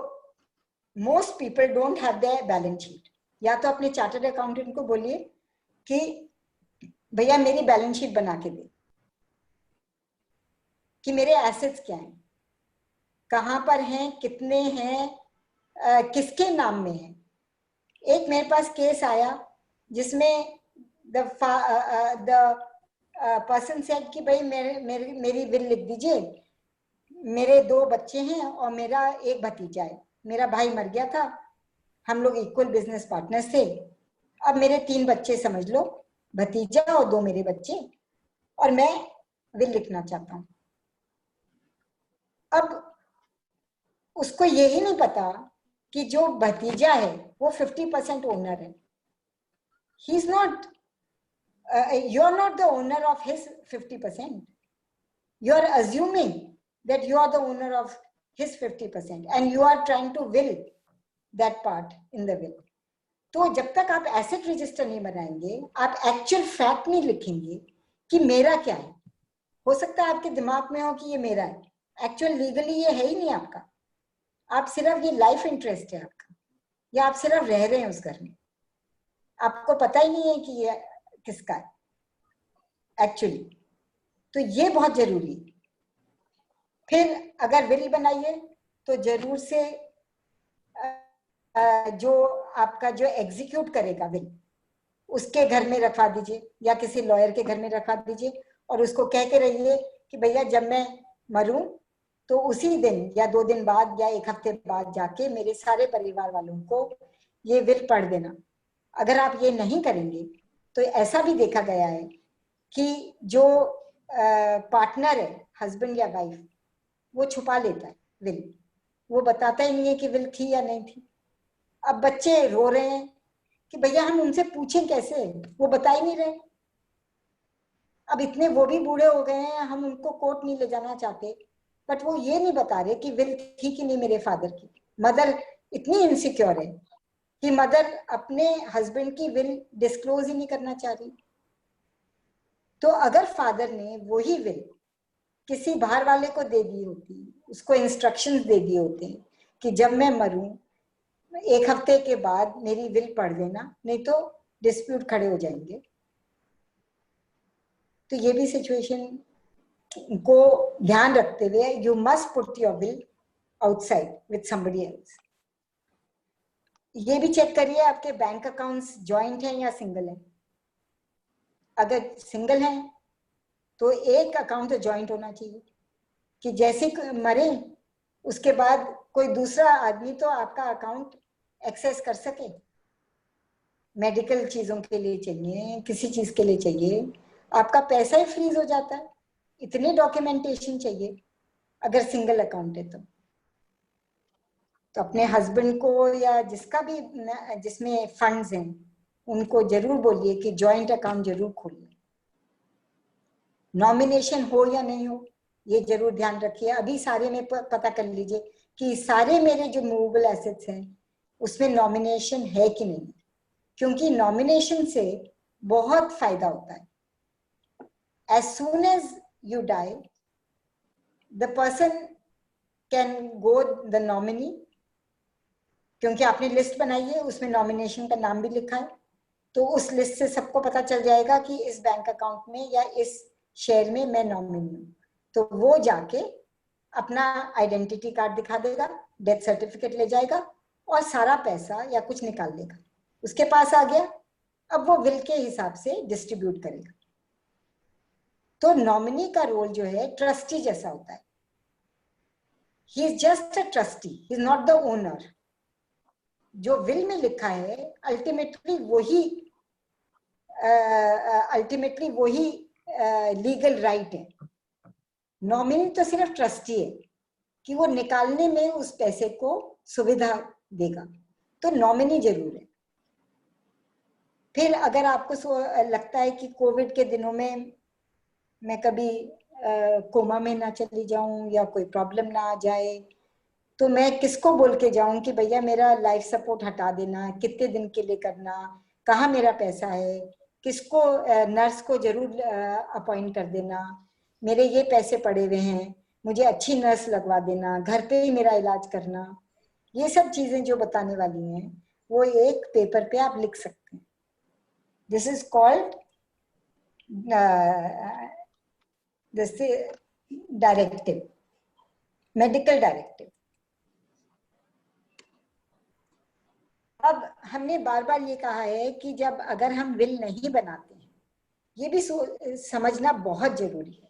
most people don't have their balance sheet. या तो अपने चार्टर्ड अकाउंटेंट को बोलिए कि भैया मेरी बैलेंस शीट बना के दे, कि मेरे एसेट्स क्या हैं, कहाँ पर हैं, कितने हैं, किसके नाम में है। एक मेरे पास केस आया जिसमें द पर्सन सेड कि भाई मेरी विल लिख दीजिए, मेरे 2 बच्चे हैं और मेरा एक भतीजा है, मेरा भाई मर गया था, हम लोग इक्वल बिजनेस पार्टनर्स थे, अब मेरे 3 बच्चे समझ लो, भतीजा और 2 मेरे बच्चे, और मैं विल लिखना चाहता हूँ। अब उसको यही नहीं पता कि जो भतीजा है वो 50% ओनर है। He is not, you are not the owner of his 50%. You are assuming that you are the owner of his 50% and you are trying to will that part in the will. तो जब तक आप asset register नहीं बनाएंगे, आप actual fact नहीं लिखेंगे कि मेरा क्या है। हो सकता है आपके दिमाग में हो कि ये मेरा है, एक्चुअल लीगली ये है ही नहीं आपका, आप सिर्फ ये लाइफ इंटरेस्ट है आपका, या आप सिर्फ रह रहे हैं उस घर में, आपको पता ही नहीं है कि ये किसका है एक्चुअली। तो ये बहुत जरूरी है। फिर अगर विल बनाइए तो जरूर से जो आपका जो एग्जीक्यूट करेगा विल, उसके घर में रखवा दीजिए या किसी लॉयर के घर में रखवा दीजिए, और उसको कह के रहिए कि भैया जब मैं मरूं तो उसी दिन या 2 दिन बाद या 1 हफ्ते बाद जाके मेरे सारे परिवार वालों को ये विल पढ़ देना। अगर आप ये नहीं करेंगे तो ऐसा भी देखा गया है कि जो पार्टनर है, हस्बैंड या वाइफ, वो छुपा लेता है विल, वो बताता ही नहीं है कि विल थी या नहीं थी। अब बच्चे रो रहे हैं कि भैया हम उनसे पूछें कैसे, वो बता ही नहीं रहे। अब इतने वो भी बूढ़े हो गए हैं, हम उनको कोर्ट नहीं ले जाना चाहते, बट वो ये नहीं बता रहे कि विल थी कि नहीं मेरे फादर की। मदर इतनी इनसिक्योर है कि मदर अपने हस्बैंड की विल डिस्क्लोज ही नहीं करना चाह रही। तो अगर फादर ने वही विल किसी बाहर वाले को दे दी होती, उसको इंस्ट्रक्शंस दे दिए होते कि जब मैं मरूं 1 हफ्ते के बाद मेरी विल पढ़ देना, नहीं तो डिस्प्यूट खड़े हो जाएंगे। तो ये भी सिचुएशन को ध्यान रखते हुए you must put your will outside with somebody else. ये भी चेक करिए आपके बैंक अकाउंट्स जॉइंट हैं या सिंगल हैं। अगर सिंगल हैं तो एक अकाउंट तो जॉइंट होना चाहिए कि जैसे मरे उसके बाद कोई दूसरा आदमी तो आपका अकाउंट एक्सेस कर सके। मेडिकल चीजों के लिए चाहिए, किसी चीज के लिए चाहिए, आपका पैसा ही फ्रीज हो जाता है, इतनी डॉक्यूमेंटेशन चाहिए अगर सिंगल अकाउंट है। तो अपने हस्बैंड को या जिसका भी जिसमें फंड्स हैं उनको जरूर बोलिए कि जॉइंट अकाउंट जरूर खोलिए। नॉमिनेशन हो या नहीं हो ये जरूर ध्यान रखिए। अभी सारे में पता कर लीजिए कि सारे मेरे जो मूवेबल एसेट्स हैं उसमें नॉमिनेशन है कि नहीं, क्योंकि नॉमिनेशन से बहुत फायदा होता है। As soon as you die, the person can go the nominee, क्योंकि आपने लिस्ट बनाई है उसमें नॉमिनेशन का नाम भी लिखा है, तो उस लिस्ट से सबको पता चल जाएगा कि इस बैंक अकाउंट में या इस शेयर में मैं नॉमिनी हूँ। तो वो जाके अपना आइडेंटिटी कार्ड दिखा देगा, डेथ सर्टिफिकेट ले जाएगा और सारा पैसा या कुछ निकाल लेगा, उसके पास आ गया। अब वो विल के हिसाब से डिस्ट्रीब्यूट करेगा। तो नॉमिनी का रोल जो है ट्रस्टी जैसा होता है। He is just a trustee, he is not the owner. जो विल में लिखा है अल्टीमेटली वही लीगल राइट है। नॉमिनी तो सिर्फ ट्रस्टी है कि वो निकालने में उस पैसे को सुविधा देगा, तो नॉमिनी जरूर है। फिर अगर आपको लगता है कि कोविड के दिनों में मैं कभी कोमा में ना चली जाऊं या कोई प्रॉब्लम ना आ जाए, तो मैं किसको बोल के जाऊं कि भैया मेरा लाइफ सपोर्ट हटा देना, कितने दिन के लिए करना, कहाँ मेरा पैसा है, किसको नर्स को जरूर अपॉइंट कर देना, मेरे ये पैसे पड़े हुए हैं, मुझे अच्छी नर्स लगवा देना, घर पे ही मेरा इलाज करना। ये सब चीजें जो बताने वाली हैं वो एक पेपर पे आप लिख सकते हैं। This is called directive, medical directive. अब हमने बार बार ये कहा है कि जब अगर हम विल नहीं बनाते हैं ये भी समझना बहुत जरूरी है।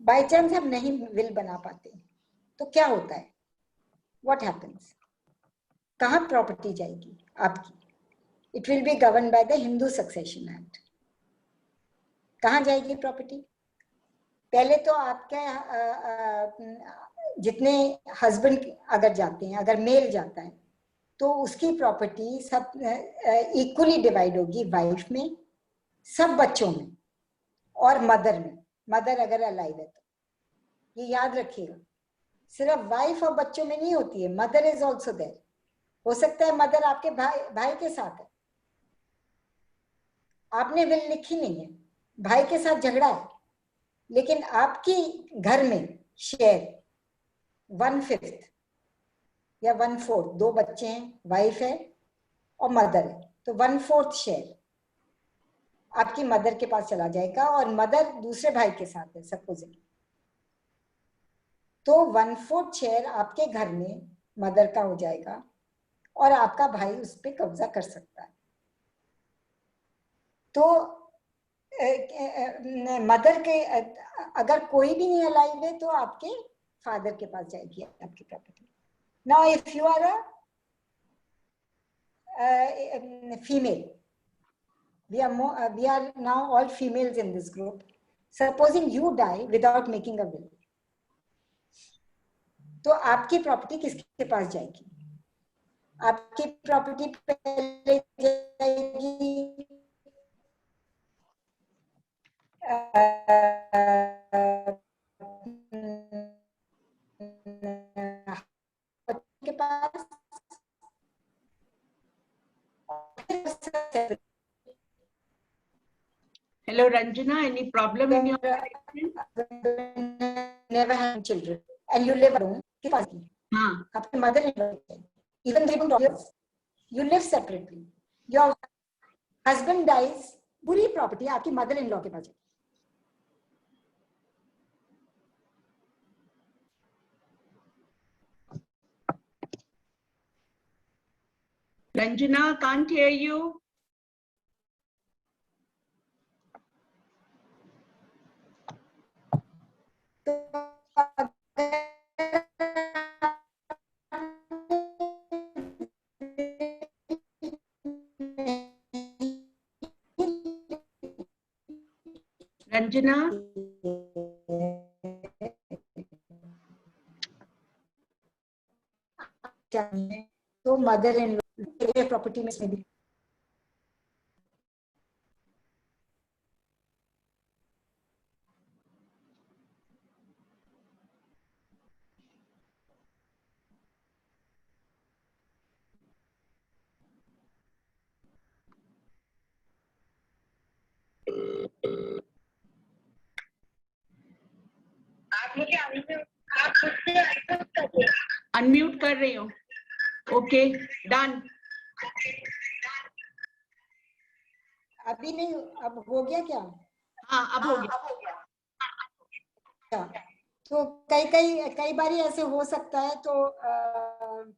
बाय चांस हम नहीं विल बना पाते तो क्या होता है, व्हाट हैपेंस, कहाँ प्रॉपर्टी जाएगी आपकी? It will be govern by the Hindu succession act. कहाँ जाएगी प्रॉपर्टी? पहले तो आपके जितने हस्बैंड अगर जाते हैं, अगर मेल जाता है तो उसकी प्रॉपर्टी सब इक्वली डिवाइड होगी, वाइफ में, सब बच्चों में और मदर में, मदर अगर अलाइव है तो। ये याद रखिएगा, सिर्फ वाइफ और बच्चों में नहीं होती है, मदर इज ऑल्सो देयर। हो सकता है मदर आपके भाई के साथ है, आपने विल लिखी नहीं है, भाई के साथ झगड़ा है, लेकिन आपकी घर में शेयर 1/5 या 1/4, 2 बच्चे हैं, वाइफ है और मदर है, तो 1/4 शेयर आपकी मदर के पास चला जाएगा और मदर दूसरे भाई के साथ है सपोजिंग, तो 1/4 शेयर आपके घर में मदर का हो जाएगा और आपका भाई उस पर कब्जा कर सकता है। तो मदर के अगर कोई भी नहीं अलाइव है तो आपके फादर के पास जाएगी आपकी property. Now if you are a female, we are now all females in this group, supposing you die without making a will, तो आपकी प्रॉपर्टी किसके पास जाएगी? आपकी प्रॉपर्टी पहले जाएगी के पास, Hello, Ranjana. Any problem in your connection? Never have children and you live alone. हाँ. आपके mother-in-law, even even daughters, you live separately. Your husband dies, पूरी property आपकी mother-in-law के पास है. Ranjana, can't hear you. Ranjana, तो mother-in-law property में भी unmute कर रही हूँ. Okay, done. अभी नहीं, अब हो गया क्या? हाँ, अब हो गया. तो कई बारी ऐसे हो सकता है, तो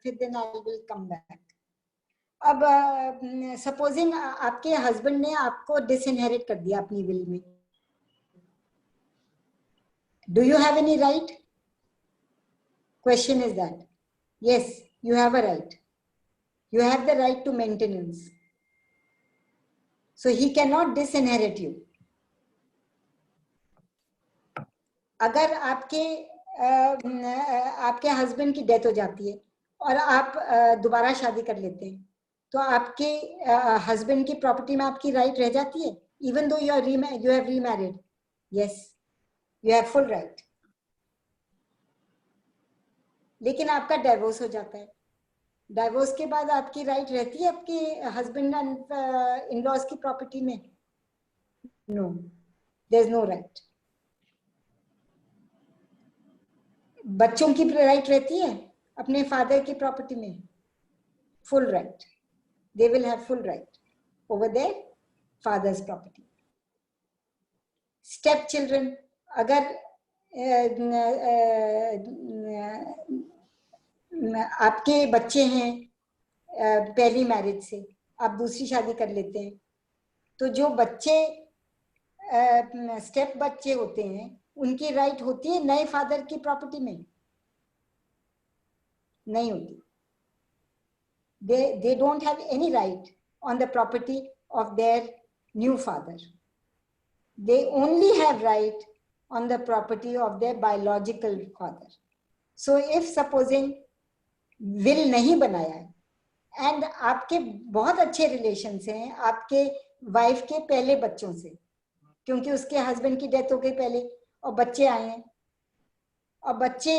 फिर then I will come back. अब सपोजिंग आपके हस्बैंड ने आपको डिसइनहेरिट कर दिया अपनी विल में, do you have any right? Question is that. Yes, you have a right. You have the right to maintenance. So he cannot disinherit you. अगर आपके हस्बैंड की डेथ हो जाती है और आप दोबारा शादी कर लेते हैं, तो आपके हस्बैंड की प्रॉपर्टी में आपकी राइट रह जाती है, even though you have remarried. Yes, you have full right. लेकिन आपका डाइवोर्स हो जाता है, डाइवोर्स के बाद आपकी राइट रहती है आपके हस्बैंड एंड इन-लॉज की प्रॉपर्टी में? No, there is no right. बच्चों की राइट रहती है अपने फादर की प्रॉपर्टी में? Full right. They will have full right over their father's property. Step children, अगर आपके बच्चे हैं पहली मैरिज से, आप दूसरी शादी कर लेते हैं, तो जो बच्चे स्टेप बच्चे होते हैं उनकी राइट होती है नए फादर की प्रॉपर्टी में? नहीं होती. They don't have any right on the property of their new father. They only have right on the property of their biological father. So if supposing will नहीं बनाया है एंड आपके बहुत अच्छे रिलेशंस हैं आपके वाइफ के पहले बच्चों से, क्योंकि उसके हस्बैंड की डेथ हो गई पहले और बच्चे आए हैं और बच्चे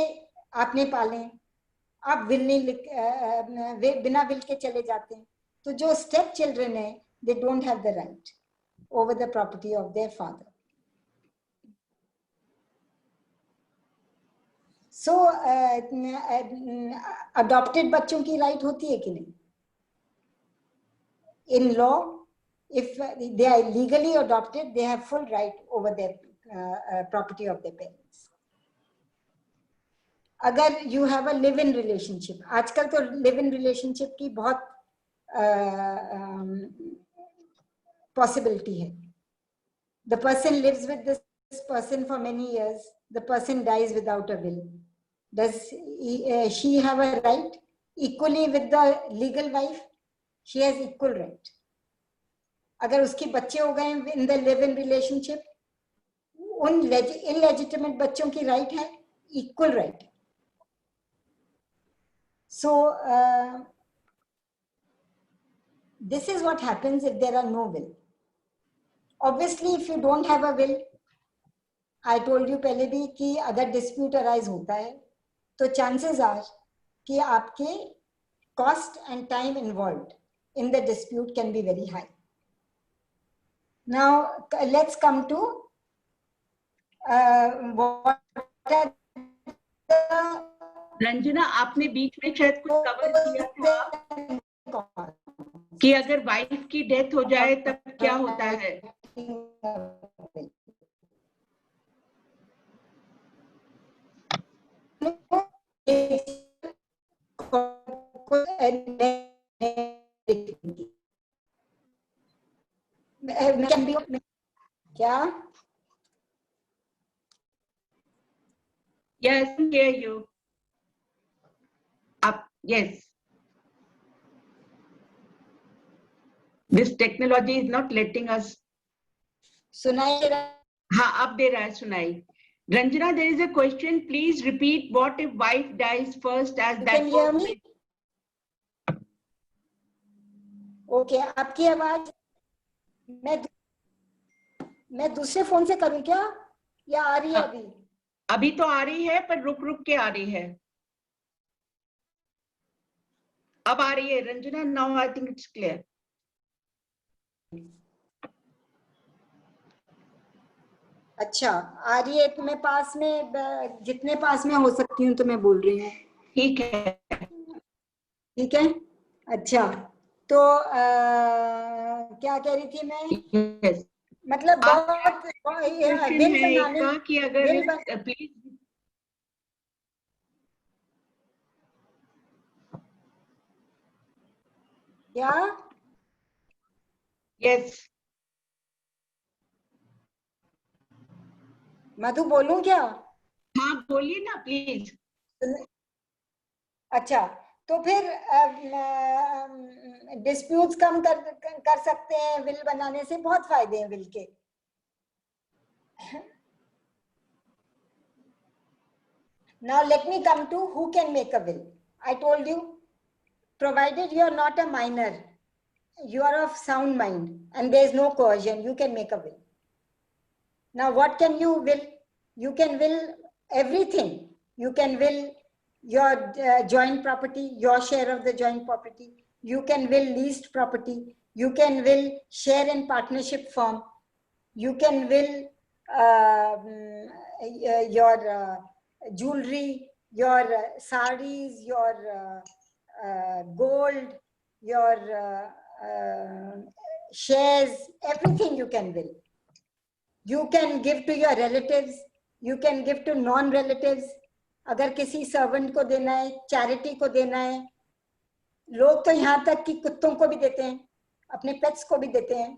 आपने पाले, आप विल नहीं बिना विल के चले जाते हैं, तो जो स्टेप चिल्ड्रन है they don't have the right over the property of their father. So adopted बच्चों की राइट होती है कि नहीं? In law, if they are legally adopted, they have full right over their property of their parents. अगर you have a live-in relationship, आजकल तो live-in relationship की बहुत possibility है. The person lives with this person for many years. The person dies without a will. Does she have a right equally with the legal wife? She has equal right. अगर उसके बच्चे हो गए in the live-in relationship, उन illegitimate बच्चों की right है, equal right. So this is what happens if there are no will. Obviously, if you don't have a will, I told you पहले भी कि अगर dispute arise होता है, तो chances are कि आपके cost and time involved in the dispute can be very high. Now let's come to what are the Ranjana, आपने बीच में शायद कुछ कवर किया था कि अगर वाइफ की डेथ हो जाए तब क्या होता है? क्या? Yes, I hear you. Yes. This technology is not letting us. सुनाई दे रहा है? हाँ, अब दे रहा है सुनाई. Ranjana, there is a question. Please repeat. What if wife dies first? As You that can hear me? Okay, आपकी आवाज मैं दूसरे फोन से करूं क्या या आ रही है अभी? अभी तो आ रही है पर रुक रुक के आ रही है. अब आ रही है Ranjana. Now I think it's clear. अच्छा, आ रही है तो मैं पास में जितने पास में हो सकती हूँ तो मैं बोल रही हूँ. ठीक है. ठीक है. अच्छा, तो क्या कह रही थी मैं? Yes. मतलब बहुत क्वेश्चन है इसका कि अगर प्लीज क्या? यस. मधु बोलूं क्या? हाँ बोलिए ना प्लीज. अच्छा, तो फिर डिस्प्यूट्स कम कर सकते हैं. विल बनाने से बहुत फायदे हैं विल के. Now let me come to who can make a will. I told you, provided you are not a minor, you are of sound mind and there is no coercion, you can make a will. Now what can you will? You can will everything. You can will your joint property, your share of the joint property. You can will leased property. You can will share in partnership form. You can will your jewelry, your saris, your gold, your shares, everything you can will. You can give to your relatives, you can give to non-relatives. अगर किसी servant को देना है, charity को देना है, लोग तो यहाँ तक कि कुत्तों को भी देते हैं, अपने पेट्स को भी देते हैं,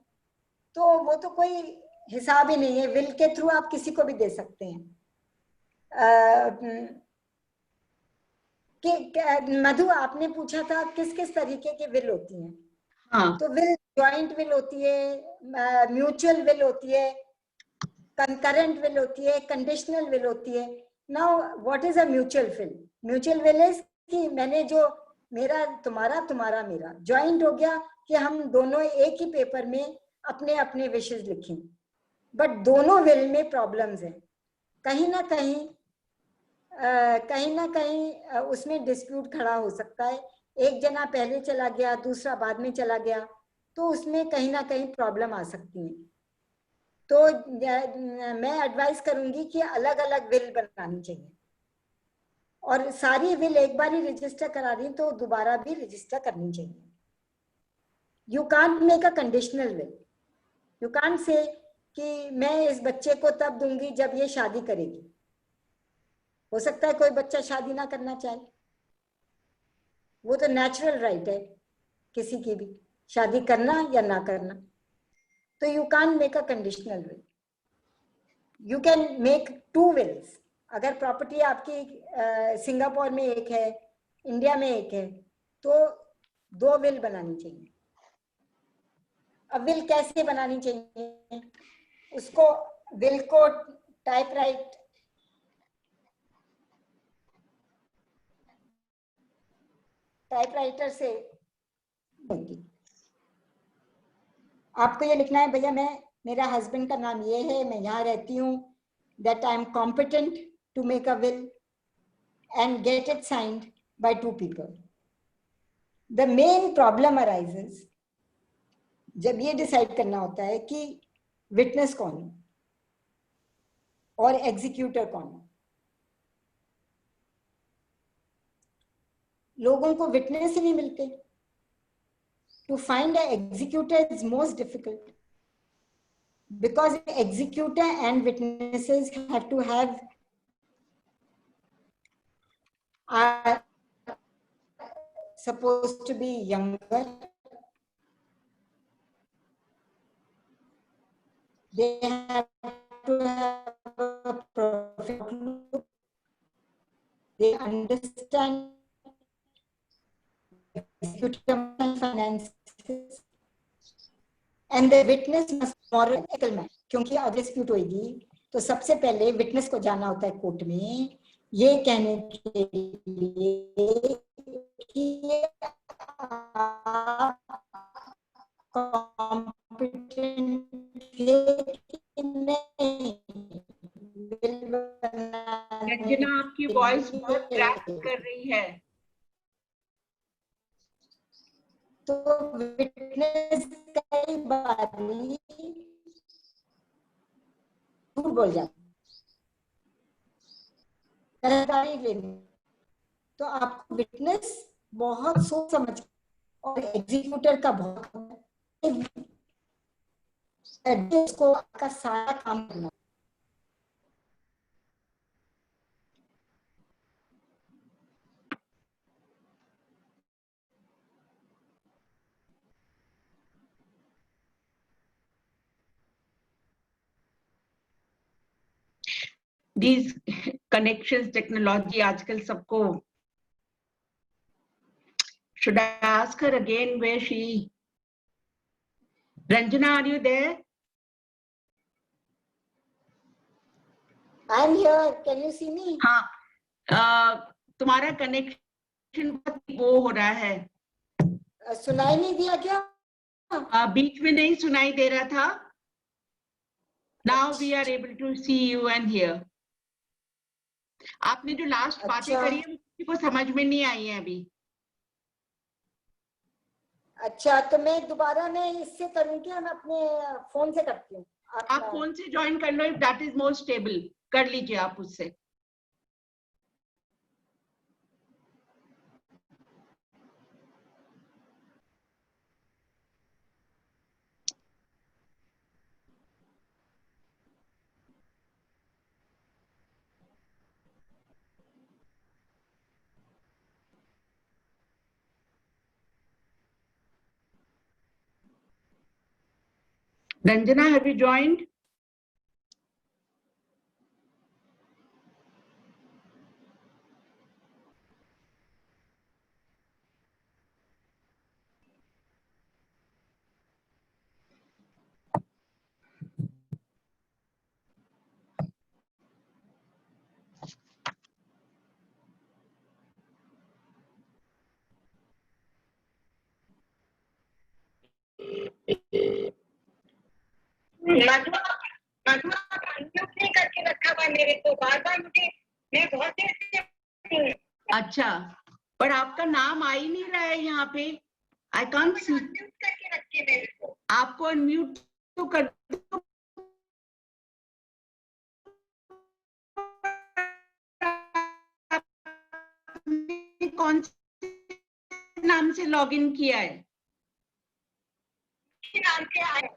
तो वो तो कोई हिसाब ही नहीं है। विल के थ्रू आप किसी को भी दे सकते हैं। कि मधु, आपने पूछा था किस किस तरीके की विल होती हैं। हाँ, तो विल जॉइंट विल होती है, म्यूचुअल विल होती है, कंकरेंट विल होती है, कंडीशनल विल होती है। Now what is a mutual will? Mutual will is कि मैंने जो मेरा तुम्हारा तुम्हारा मेरा जॉइंट हो गया कि हम दोनों एक ही पेपर में अपने अपने विशेष लिखें, बट दोनों विल में प्रॉब्लम्स हैं। कहीं ना कहीं उसमें डिस्प्यूट खड़ा हो सकता है। एक जना पहले चला गया, दूसरा बाद में चला गया, तो उसमें कहीं ना कहीं प्रॉब्लम आ सकती है। तो मैं एडवाइस करूंगी कि अलग अलग विल बनानी चाहिए, और सारी विल एक बार ही रजिस्टर करा रही तो दोबारा भी रजिस्टर करनी चाहिए। You can't make a conditional will. You can't say कि मैं इस बच्चे को तब दूंगी जब ये शादी करेगी। हो सकता है कोई बच्चा शादी ना करना चाहे, वो तो नेचुरल राइट है किसी की भी, शादी करना या ना करना। तो you can't make a conditional will. You can make two wills. अगर प्रॉपर्टी आपकी सिंगापुर में एक है, इंडिया में एक है, तो दो विल बनानी चाहिए। अब विल कैसे बनानी चाहिए उसको, विल को टाइपराइटर से आपको ये लिखना है, भैया मैं, मेरा हस्बैंड का नाम ये है, मैं यहाँ रहती हूँ, that I am competent to make a will and get it signed by two people. The main problem arises जब ये डिसाइड करना होता है कि विटनेस कौन है और एग्जीक्यूटर कौन है। लोगों को विटनेस ही नहीं मिलते। To find an executor is most difficult because executor and witnesses have to have are supposed to be younger. They have to have a professional. They understand executive finances, and the witness must moral ethical man. क्योंकि अगर dispute होगी तो सबसे पहले witness को जाना होता है कोर्ट में ये कहने के लिए कि आप कॉम्पिटेंट थे कि नहीं। रंजना आपकी वॉइस बहुत क्रैक कर रही है। तो विटनेस कई बार झूठ बोल जाता है, तो आपको विटनेस बहुत सोच समझ और एग्जीक्यूटर का बहुत को आपका सारा काम करना। These connections technology आजकल सबको। Should I ask her again where she? Ranjana, are you there? I am here. Can you see me? हाँ, तुम्हारा कनेक्शन बहुत वो हो रहा है। सुनाई नहीं दिया क्या? बीच में नहीं सुनाई दे रहा था। Now we are able to see you and hear. आपने जो लास्ट बातें करी है किसी को समझ में नहीं आई है अभी। अच्छा, तो मैं दोबारा मैं इससे करूँ क्या? मैं अपने फोन से करती हूँ। आप फोन से ज्वाइन कर लो, if that is more stable. कर लीजिए आप उससे। Ranjana, have you joined? मधुआ मधुआ अनम्यूट नहीं करके रखा हुआ मेरे को, बार बार मुझे, मैं बहुत देर से। अच्छा, पर आपका नाम आ ही नहीं रहा है यहाँ पे। I can't see. अनम्यूट करके रखे मेरे को। आपको अनम्यूट तो कर दो। आपने कौन से नाम से लॉगिन किया है? नाम से आया।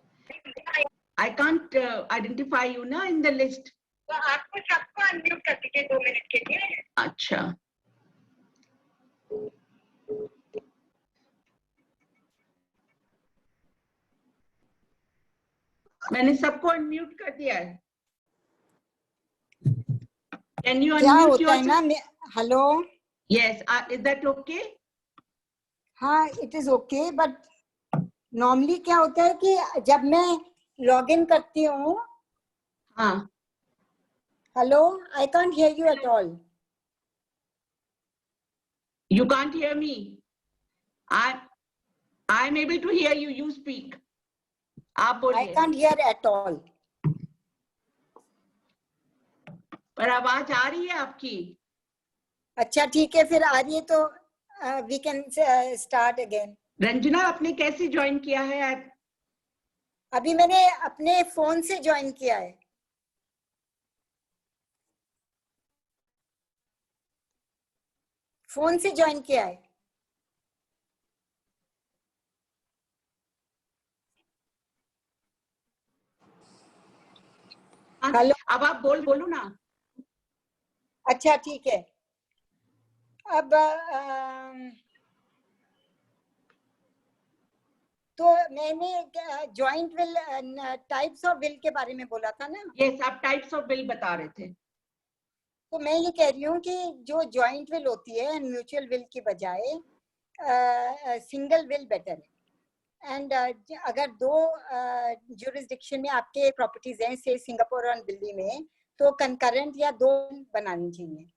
I can't identify you ना in the list. तो आपको सबको अनम्यूट कर दीजिए 2 मिनट के लिए। अच्छा, मैंने सबको अनम्यूट कर दिया है। Can you क्या unmute होता है yourself? ना, hello, Yes, is that okay? हाँ it is okay, but normally क्या होता है कि जब मैं लॉग इन करती हूँ, हाँ, hello, I can't hear you at all. you can't hear me. I'm able to hear you. You speak. आप आई बोलिए। Can't hear at all. पर आवाज आ रही है आपकी। अच्छा ठीक है, फिर आ रही है तो we can start again. Ranjana, आपने कैसे ज्वाइन किया है? अभी मैंने अपने फोन से ज्वाइन किया है। फोन से ज्वाइन किया है। हेलो, अब आप बोलो ना। अच्छा ठीक है। अब तो मैंने joint will, types of will के बारे में बोला था ना। यस, आप टाइप्स ऑफ विल बता रहे थे। तो मैं ये कह रही हूँ कि जो जॉइंट विल होती है म्यूचुअल विल की बजाय सिंगल विल बेटर है। एंड अगर दो जुरिस्डिक्शन में आपके प्रॉपर्टीज हैं, से सिंगापुर और दिल्ली में, तो कंकरेंट या दो बनानी चाहिए।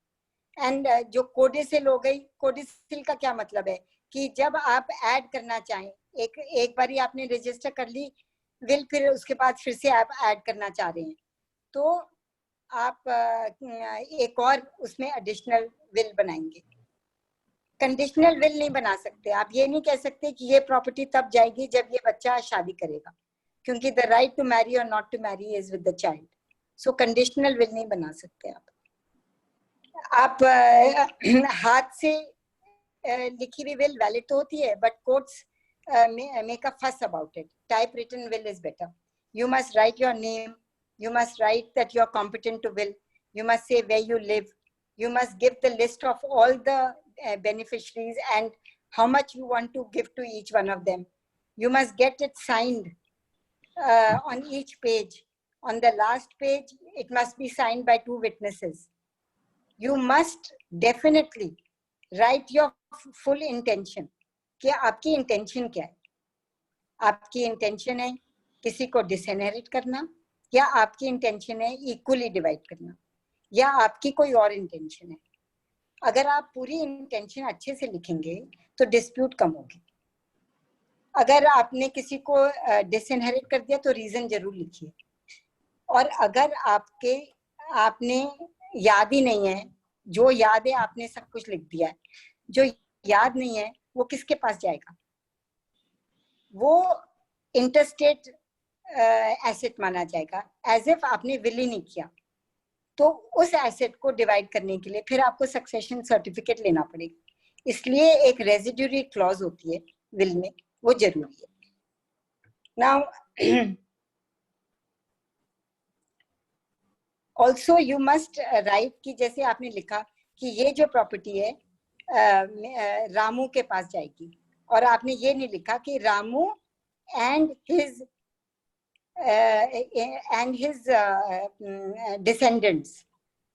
एंड जो कोडिसिल हो गई, कोडिसिल का क्या मतलब है कि जब आप ऐड करना चाहें, एक बारी आपने रजिस्टर कर ली विल, फिर उसके बाद फिर से आप ऐड करना चाह रहे हैं, तो आप एक और उसमें एडिशनल विल बनाएंगे। कंडीशनल विल नहीं बना सकते। आप ये नहीं कह सकते कि ये प्रॉपर्टी तब जाएगी जब ये बच्चा शादी करेगा, क्योंकि the right to marry or not to marry is with the child. So conditional will नहीं बना सकते आप हाथ से लिखी हुई विल वैलिड तो होती है, but courts make a fuss about it. Typewritten will is better. You must write your name. You must write that you are competent to will. You must say where you live. You must give the list of all the beneficiaries and how much you want to give to each one of them. You must get it signed on each page. On the last page, it must be signed by 2 witnesses. You must definitely write your full intention. कि आपकी intention क्या है। आपकी intention है किसी को डिसइनहेरिट करना, या आपकी इंटेंशन है इक्वली डिवाइड करना, या आपकी कोई और इंटेंशन है। अगर आप पूरी इंटेंशन अच्छे से लिखेंगे तो डिस्प्यूट कम होगी। अगर आपने किसी को डिसइनहेरिट कर दिया तो रीजन जरूर लिखिए। और अगर आपने याद ही नहीं है, जो याद है आपने सब कुछ लिख दिया है, जो याद नहीं है वो किसके पास जाएगा? वो इंटरस्टेट एसेट माना जाएगा, एज इफ आपने विल ही नहीं किया। तो उस एसेट को डिवाइड करने के लिए फिर आपको सक्सेशन सर्टिफिकेट लेना पड़ेगा। इसलिए एक रेजिड्यूरी क्लॉज होती है विल में, वो जरूरी है। Now also you must write कि जैसे आपने लिखा कि ये जो प्रॉपर्टी है रामू के पास जाएगी, और आपने ये नहीं लिखा कि रामू एंड हिज डिसेंडेंट्स।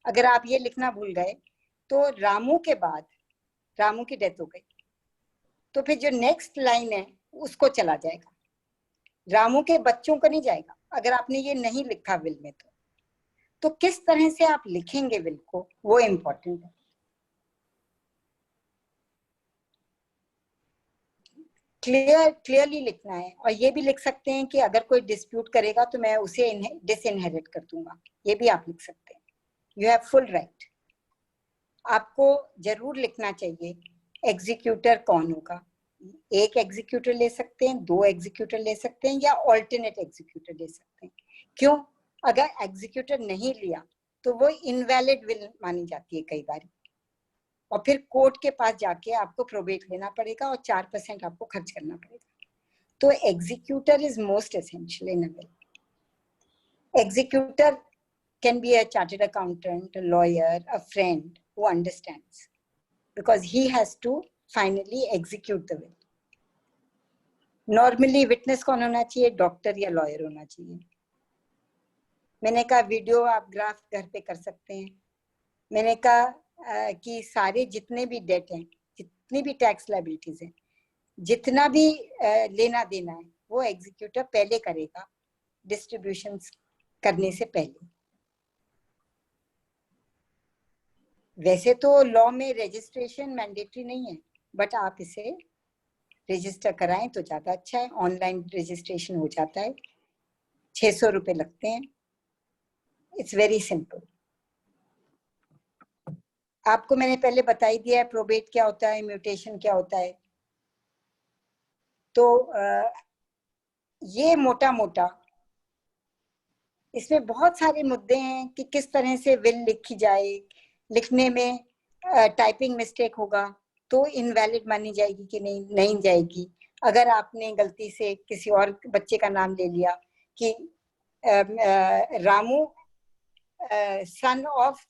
अगर आप ये लिखना भूल गए तो रामू के बाद, रामू की डेथ हो गई तो फिर जो नेक्स्ट लाइन है उसको चला जाएगा, रामू के बच्चों को नहीं जाएगा। अगर आपने ये नहीं लिखा विल में तो किस तरह से आप लिखेंगे विल को, वो इम्पोर्टेंट है। क्लियरली लिखना है। और ये भी लिख सकते हैं कि अगर कोई डिस्प्यूट करेगा तो मैं उसे डिसइनहेरिट कर दूंगा, ये भी आप लिख सकते हैं। You have full right. आपको जरूर लिखना चाहिए एग्जीक्यूटर कौन होगा। एक एग्जीक्यूटर ले सकते हैं, 2 एग्जीक्यूटर ले सकते हैं, या ऑल्टरनेट एग्जीक्यूटर ले सकते हैं। क्यों? अगर एग्जीक्यूटर नहीं लिया तो वो इनवैलिड विल मानी जाती है कई बार, और फिर कोर्ट के पास जाके आपको प्रोबेट लेना पड़ेगा और 4% आपको खर्च करना पड़ेगा। तो executor is most essential in a will. Executor can be a chartered accountant, a lawyer, a friend who understands, because he has to finally execute the will. Normally witness कौन होना चाहिए? डॉक्टर या लॉयर होना चाहिए। मैंने कहा video आप graph घर पे कर सकते हैं। मैंने कहा कि सारे जितने भी डेट हैं, जितनी भी टैक्स लायबिलिटीज हैं, जितना भी लेना देना है, वो एग्जीक्यूटर पहले करेगा डिस्ट्रीब्यूशन करने से पहले। वैसे तो लॉ में रजिस्ट्रेशन मैंडेटरी नहीं है, बट आप इसे रजिस्टर कराएं तो ज्यादा अच्छा है। ऑनलाइन रजिस्ट्रेशन हो जाता है, 600 रुपए लगते हैं। It's very simple. आपको मैंने पहले बता ही दिया है प्रोबेट क्या होता है, म्यूटेशन क्या होता है। तो ये मोटा मोटा इसमें बहुत सारे मुद्दे हैं कि किस तरह से विल लिखी जाए। लिखने में टाइपिंग मिस्टेक होगा तो इनवैलिड मानी जाएगी कि नहीं जाएगी। अगर आपने गलती से किसी और बच्चे का नाम ले लिया कि Ramu son of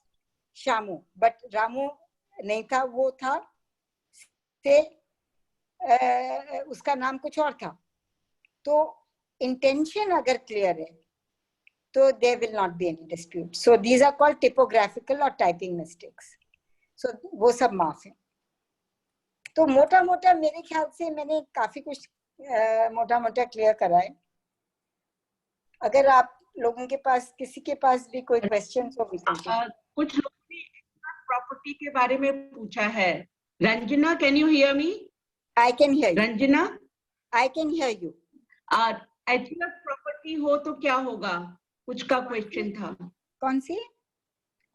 Shamu, but Ramu नहीं था, वो था से उसका नाम कुछ और था, तो इंटेंशन अगर क्लियर है तो there will not be any dispute. So these are called typographical or typing mistakes. So वो सब माफ है। तो मोटा मोटा मेरे ख्याल से मैंने काफी कुछ मोटा मोटा क्लियर करा है। अगर आप लोगों के पास किसी के पास भी कोई क्वेश्चन हो, कुछ लोगों ने प्रॉपर्टी के बारे में पूछा है। Ranjana, can you hear me? I can hear you. Ranjana, I can hear you. HUF property हो तो क्या होगा? कुछ का क्वेश्चन था। कौन सी?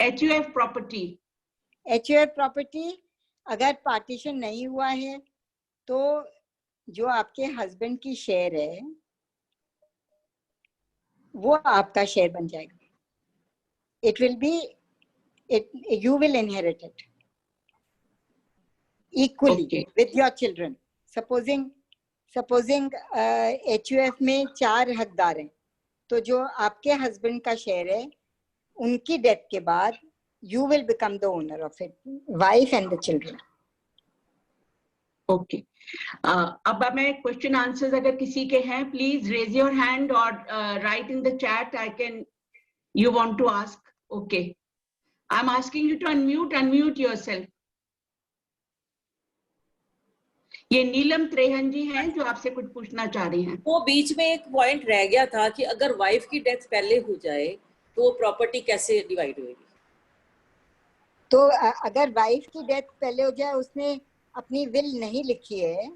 HUF property. एचयूएफ प्रॉपर्टी अगर पार्टीशन नहीं हुआ है तो जो आपके हस्बैंड की शेयर है वो आपका शेयर बन जाएगा। It will be, you will inherit it equally with your children. Supposing HUF में 4 हकदार हैं, तो जो आपके हस्बैंड का शेयर है उनकी डेथ के बाद you will become the owner of it, wife and the children. Okay. अब मैं क्वेश्चन आंसर्स अगर किसी के हैं, प्लीज रेज योर हैंड और right in the chat. I can, you want to ask? Okay. I'm asking you to unmute yourself. ये नीलम त्रेहन जी हैं जो आपसे कुछ पूछना चाह रही हैं। वो बीच में एक पॉइंट रह गया था कि अगर वाइफ की डेथ पहले हो जाए तो वो प्रॉपर्टी कैसे डिवाइड होगी? तो अगर वाइफ की डेथ पहले हो जाए, उसने अपनी विल नहीं लिखी है,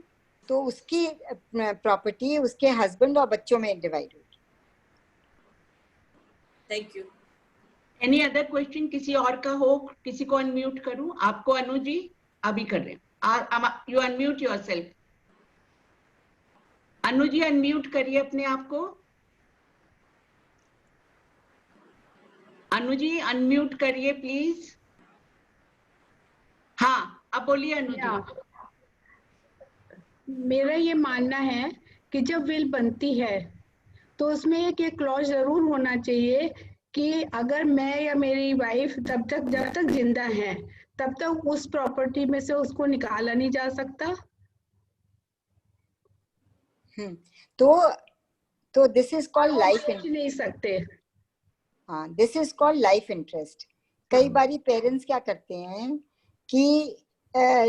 तो उसकी प्रॉपर्टी उसके हस्बैंड और बच्चों में डिवाइड होगी। Thank you. Any other question किसी और का हो? किसी को अनम्यूट करूं? आपको अनु जी अभी कर रहे हैं। You unmute yourself. Anu ji unmute करिए अपने आप को। अनु जी अनम्यूट करिए प्लीज। हाँ, अब बोलिए अनु जी। मेरा ये मानना है कि जब विल बनती है तो उसमें एक क्लॉज जरूर होना चाहिए कि अगर मैं या मेरी वाइफ जब तक जिंदा है तब तक उस प्रॉपर्टी में से उसको निकाला नहीं जा सकता। तो this is called life interest. नहीं सकते। हाँ, this is called life interest. कई बारी पेरेंट्स क्या करते हैं कि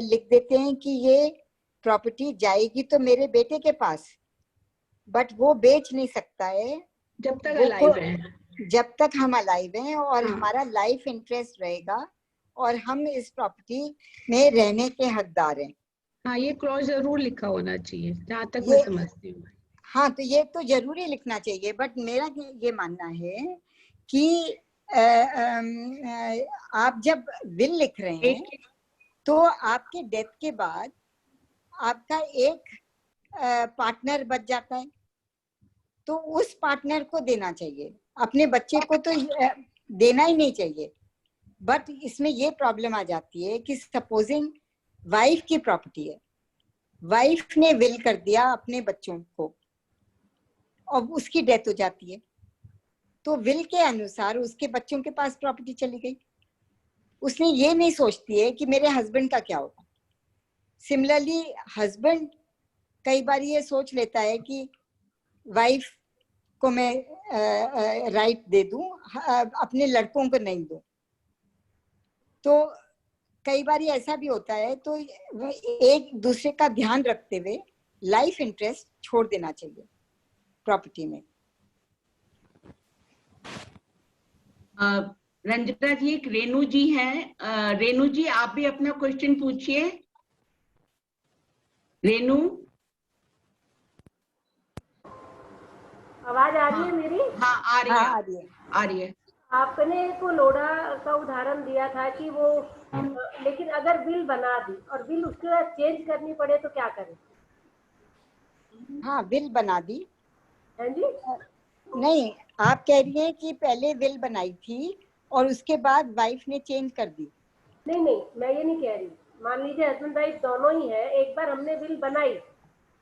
लिख देते हैं कि ये प्रॉपर्टी जाएगी तो मेरे बेटे के पास, बट वो बेच नहीं सकता है जब तक अलाइव है। जब तक हम अलाइव हैं और हमारा लाइफ इंटरेस्ट रहेगा और हम इस प्रॉपर्टी में रहने के हकदार हैं। हाँ, ये क्लॉज जरूर लिखा होना चाहिए जहाँ तक ये मैं समझती हूँ। हाँ, तो ये तो जरूरी लिखना चाहिए, बट मेरा ये मानना है कि आप जब विल लिख रहे हैं तो आपके डेथ के बाद आपका एक पार्टनर बच जाता है, तो उस पार्टनर को देना चाहिए, अपने बच्चे को तो देना ही नहीं चाहिए। बट इसमें ये प्रॉब्लम आ जाती है कि सपोजिंग वाइफ की प्रॉपर्टी है, वाइफ ने विल कर दिया अपने बच्चों को और उसकी डेथ हो जाती है, तो विल के अनुसार उसके बच्चों के पास प्रॉपर्टी चली गई। उसने ये नहीं सोचती है कि मेरे हस्बैंड का क्या होगा। सिमिलरली हस्बैंड कई बार ये सोच लेता है कि वाइफ को मैं राइट दे दूं, अपने लड़कों को नहीं दूं। तो कई बार ऐसा भी होता है, तो एक दूसरे का ध्यान रखते हुए लाइफ इंटरेस्ट छोड़ देना चाहिए प्रॉपर्टी में। रंजना जी, एक रेनू जी हैं। रेनू जी, आप भी अपना क्वेश्चन पूछिए। रेनू, आवाज आ रही है मेरी? हाँ आ रही है, हाँ, आ रही है। आ रही है। आपने को लोढ़ा का उदाहरण दिया था कि वो लेकिन अगर बिल बना दी और बिल उसके बाद चेंज करनी पड़े तो क्या करें? हाँ, विल बना दी। है जी? नहीं, आप कह रही हैं कि पहले विल बनाई थी और उसके बाद वाइफ ने चेंज कर दी। नहीं नहीं, मैं ये नहीं कह रही। मान लीजिए हस्बैंड वाइफ दोनों ही है, एक बार हमने बिल बनाई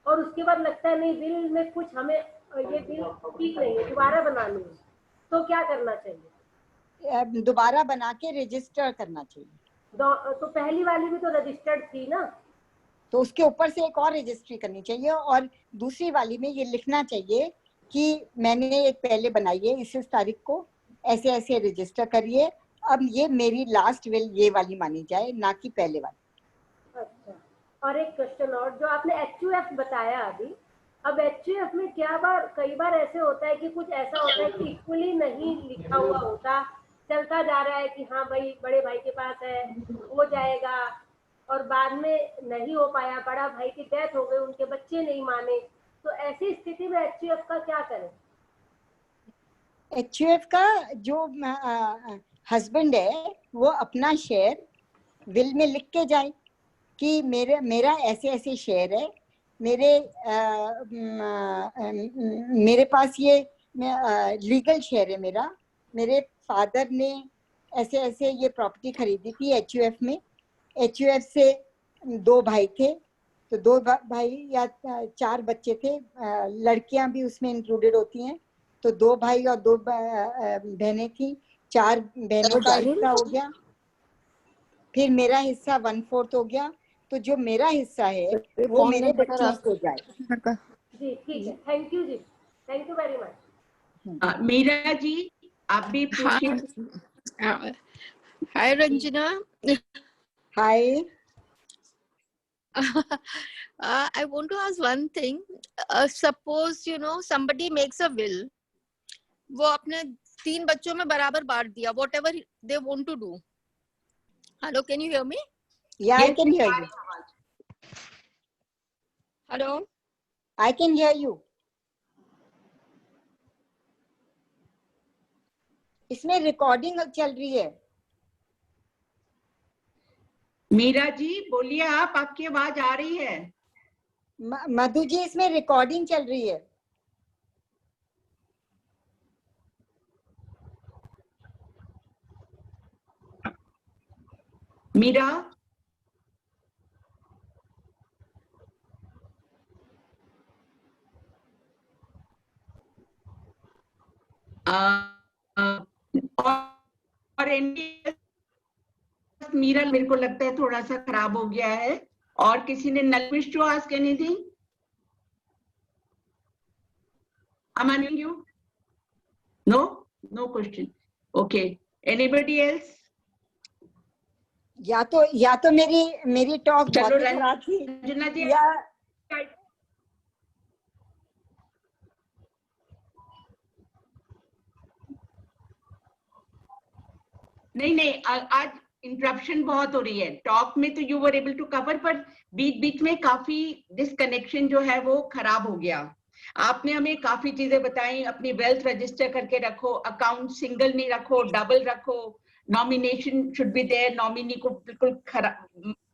और उसके बाद लगता है नहीं बिल में कुछ हमें ये बिल ठीक नहीं है, दोबारा बनानी है, तो क्या करना चाहिए? दोबारा बना के रजिस्टर करना चाहिए। तो पहली वाली भी तो रजिस्टर्ड थी ना, तो उसके ऊपर से एक और रजिस्ट्री करनी चाहिए और दूसरी वाली में ये लिखना चाहिए कि मैंने एक पहले बनाई है, इस तारीख को ऐसे ऐसे रजिस्टर करिए, अब ये मेरी लास्ट विल ये वाली मानी जाए, ना कि पहले वाली। अच्छा, और एक क्वेश्चन और, जो आपने HUF बताया अभी, अब HUF में कई बार ऐसे होता है कि कुछ ऐसा होता है कि इक्वली नहीं लिखा हुआ होता, चलता जा रहा है कि हाँ भाई बड़े भाई के पास है, हो जाएगा, और बाद में नहीं हो पाया, बड़ा भाई की डेथ हो गई, उनके बच्चे नहीं माने, तो ऐसी स्थिति में HUF का क्या करें? HUF का जो हस्बैंड है वो अपना शेयर विल में लिख के जाए कि मेरा ऐसे ऐसे शेयर है, मेरे पास ये लीगल शेयर है मेरे फादर ने ऐसे ऐसे ये प्रॉपर्टी खरीदी थी HUF में। HUF से 2 भाई थे, तो 2 भाई या 4 बच्चे थे, लड़कियां भी उसमें इंक्लूडेड होती हैं, तो 2 भाई और 2 बहनें थी, 4 बहनों का हिस्सा हो गया, फिर मेरा हिस्सा 1/4 हो गया, तो जो मेरा हिस्सा है वो मेरे बच्चों को जाए। जी ठीक है, थैंक यू जी, thank you very much. Meera ji, आप भी पूछिए। Hi Ranjana. Hi. I want to ask one thing. Suppose somebody makes a will. वो अपने 3 बच्चों में बराबर बांट दिया. Whatever they want to do. Hello, can you hear me? Yeah, I can hear you. Hello. I can hear you. इसमें recording चल रही है। मीरा जी बोलिए, आप, आपकी आवाज आ रही है। मधु जी, इसमें रिकॉर्डिंग चल रही है। मीरा, और मीरा, मेरे को लगता है थोड़ा सा खराब हो गया है। और किसी ने wish to ask anything? I'm unmuting you. No question. Okay. Anybody else? या तो मेरी टॉक बहुत खराब थी, रंजना जी, या नहीं, आज इंटरप्शन बहुत हो रही है। टॉक में तो you were able to cover, पर बीच बीच में काफी डिसकनेक्शन जो है वो खराब हो गया। आपने हमें काफी चीजें बताई, अपनी वेल्थ रजिस्टर करके रखो, अकाउंट सिंगल नहीं रखो, डबल रखो, nomination should be there, nominee को बिल्कुल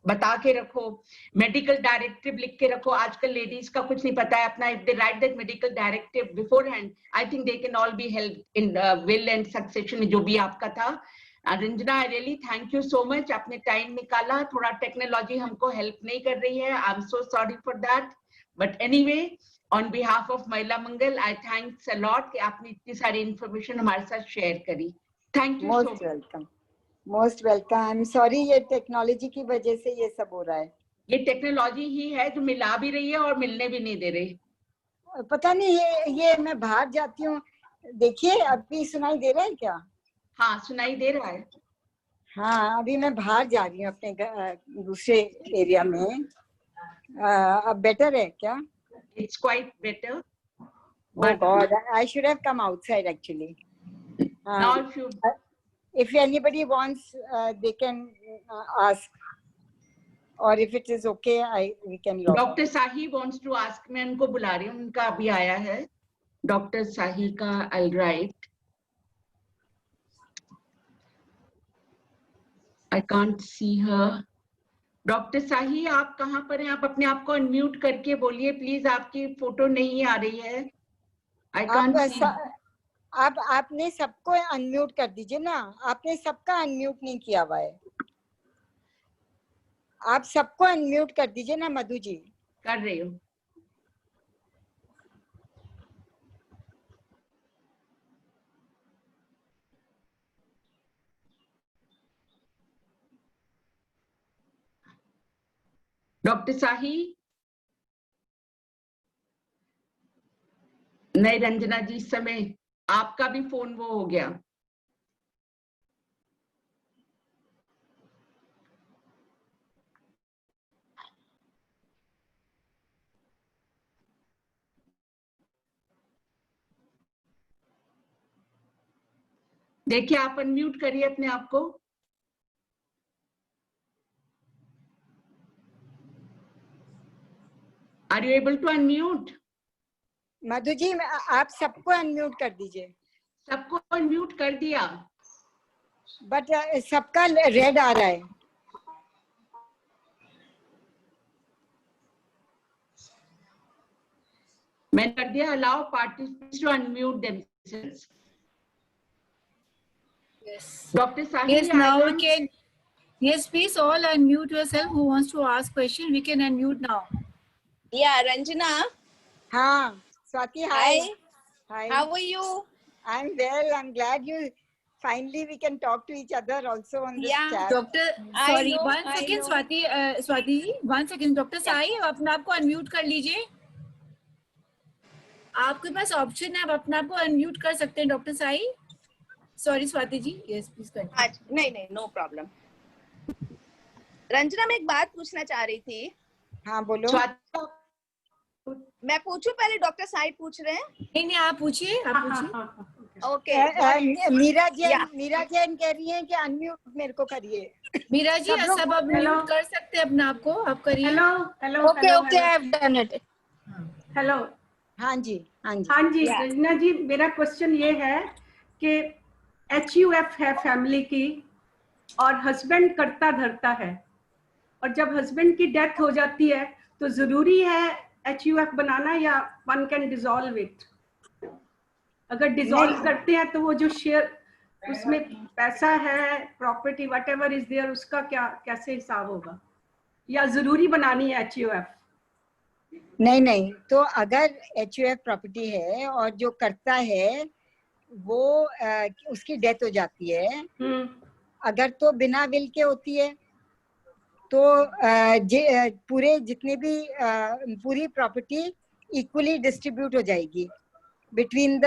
बता के रखो, मेडिकल डायरेक्टिव लिख के रखो। आजकल लेडीज का कुछ नहीं पता है अपना, if they right that medical directive before hand, I think they can all B help in will and succession, जो भी आपका था। Ranjana, I really thank you so much, आपने टाइम निकाला। थोड़ा टेक्नोलॉजी हमको हेल्प नहीं कर रही है, I am so sorry for that, but anyway on behalf of महिला मंगल आई थैंक्स अ लॉट कि आपने इतनी सारी इंफॉर्मेशन हमारे साथ शेयर करी। Thank you so most welcome, most welcome. I am sorry, ये टेक्नोलॉजी की वजह से ये सब हो रहा है। ये टेक्नोलॉजी ही है जो मिला भी रही है और मिलने भी नहीं दे रही। पता नहीं, ये मैं बाहर जाती हूँ, देखिए अभी सुनाई दे रहा है क्या? हाँ, सुनाई दे रहा है। हाँ, अभी मैं बाहर जा रही हूँ अपने दूसरे एरिया में। अब बेटर है क्या? It's quite better. Oh God, I should have come outside actually. Now if anybody wants, they can ask, or if it is okay, we can log. Dr. Sahi wants to ask. मैं उनको बुला रही हूँ, उनका अभी आया है। Dr. Sahi का I'll write. I can't see her. Doctor Sahi, आप कहाँ पर हैं? आप अपने आप को अनम्यूट करके बोलिए प्लीज, आपकी फोटो नहीं आ रही है। I can't see. आपने सबको अनम्यूट कर दीजिए ना, आपने सबका अनम्यूट नहीं किया हुआ है। आप सबको अनम्यूट कर दीजिए ना मधु जी। कर रही हूँ। डॉक्टर साही? नहीं रंजना जी, इस समय आपका भी फोन वो हो गया। देखिए, आप अनम्यूट करिए अपने आप को। Are you able to unmute? Madhu ji, आप सबको अनम्यूट कर दीजिए। सबको अनम्यूट कर दिया, बट सबका रेड आ रहा है। मैंने कर दिया। Allow participants to unmute themselves. Yes. Dr. Sahi, Yes, now we can. Yes, please all unmute yourself. Who wants to ask question? We can unmute now. Yeah, Ranjana. हाँ, Swati, hi. Hi. How are you? I'm well. I'm glad you finally we can talk to each other also on this chat. Doctor, sorry, one second, Swati. Swati ji, 1 second. Doctor Sai, अपने आप को unmute कर लीजिए। आपके पास option है, आप अपने आप को अनम्यूट कर सकते हैं doctor Sai. Sorry Swati ji, yes please continue. नहीं, नो प्रॉब्लम। रंजना, मैं एक बात पूछना चाह रही थी। हाँ बोलो। मैं पूछूं पहले, डॉक्टर साई पूछ रहे हैं? नहीं, आप पूछिए, आप पूछिए। ओके। मीरा जैन कह रही हैं कि अनम्यूट मेरे को करिए। मीरा जी, सब अब म्यूट कर सकते हैं अपने आप को, आप करिए। Hello. Okay, I have done it. Hello. हाँ जी। रंजना जी, मेरा क्वेश्चन ये है कि HUF है फैमिली की और हस्बैंड करता धरता है, और जब हस्बैंड की डेथ हो जाती है तो जरूरी है HUF बनाना या वन कैन डिसॉल्व इट? अगर डिसॉल्व करते हैं तो वो जो शेयर उसमें पैसा है, प्रॉपर्टी व्हाटएवर इज देयर, उसका कैसे हिसाब होगा, या जरूरी बनानी है HUF? नहीं, तो अगर HUF प्रॉपर्टी है और जो करता है वो उसकी डेथ हो जाती है, अगर तो बिना विल के होती है तो पूरे जितने भी पूरी प्रॉपर्टी इक्वली डिस्ट्रीब्यूट हो जाएगी बिटवीन द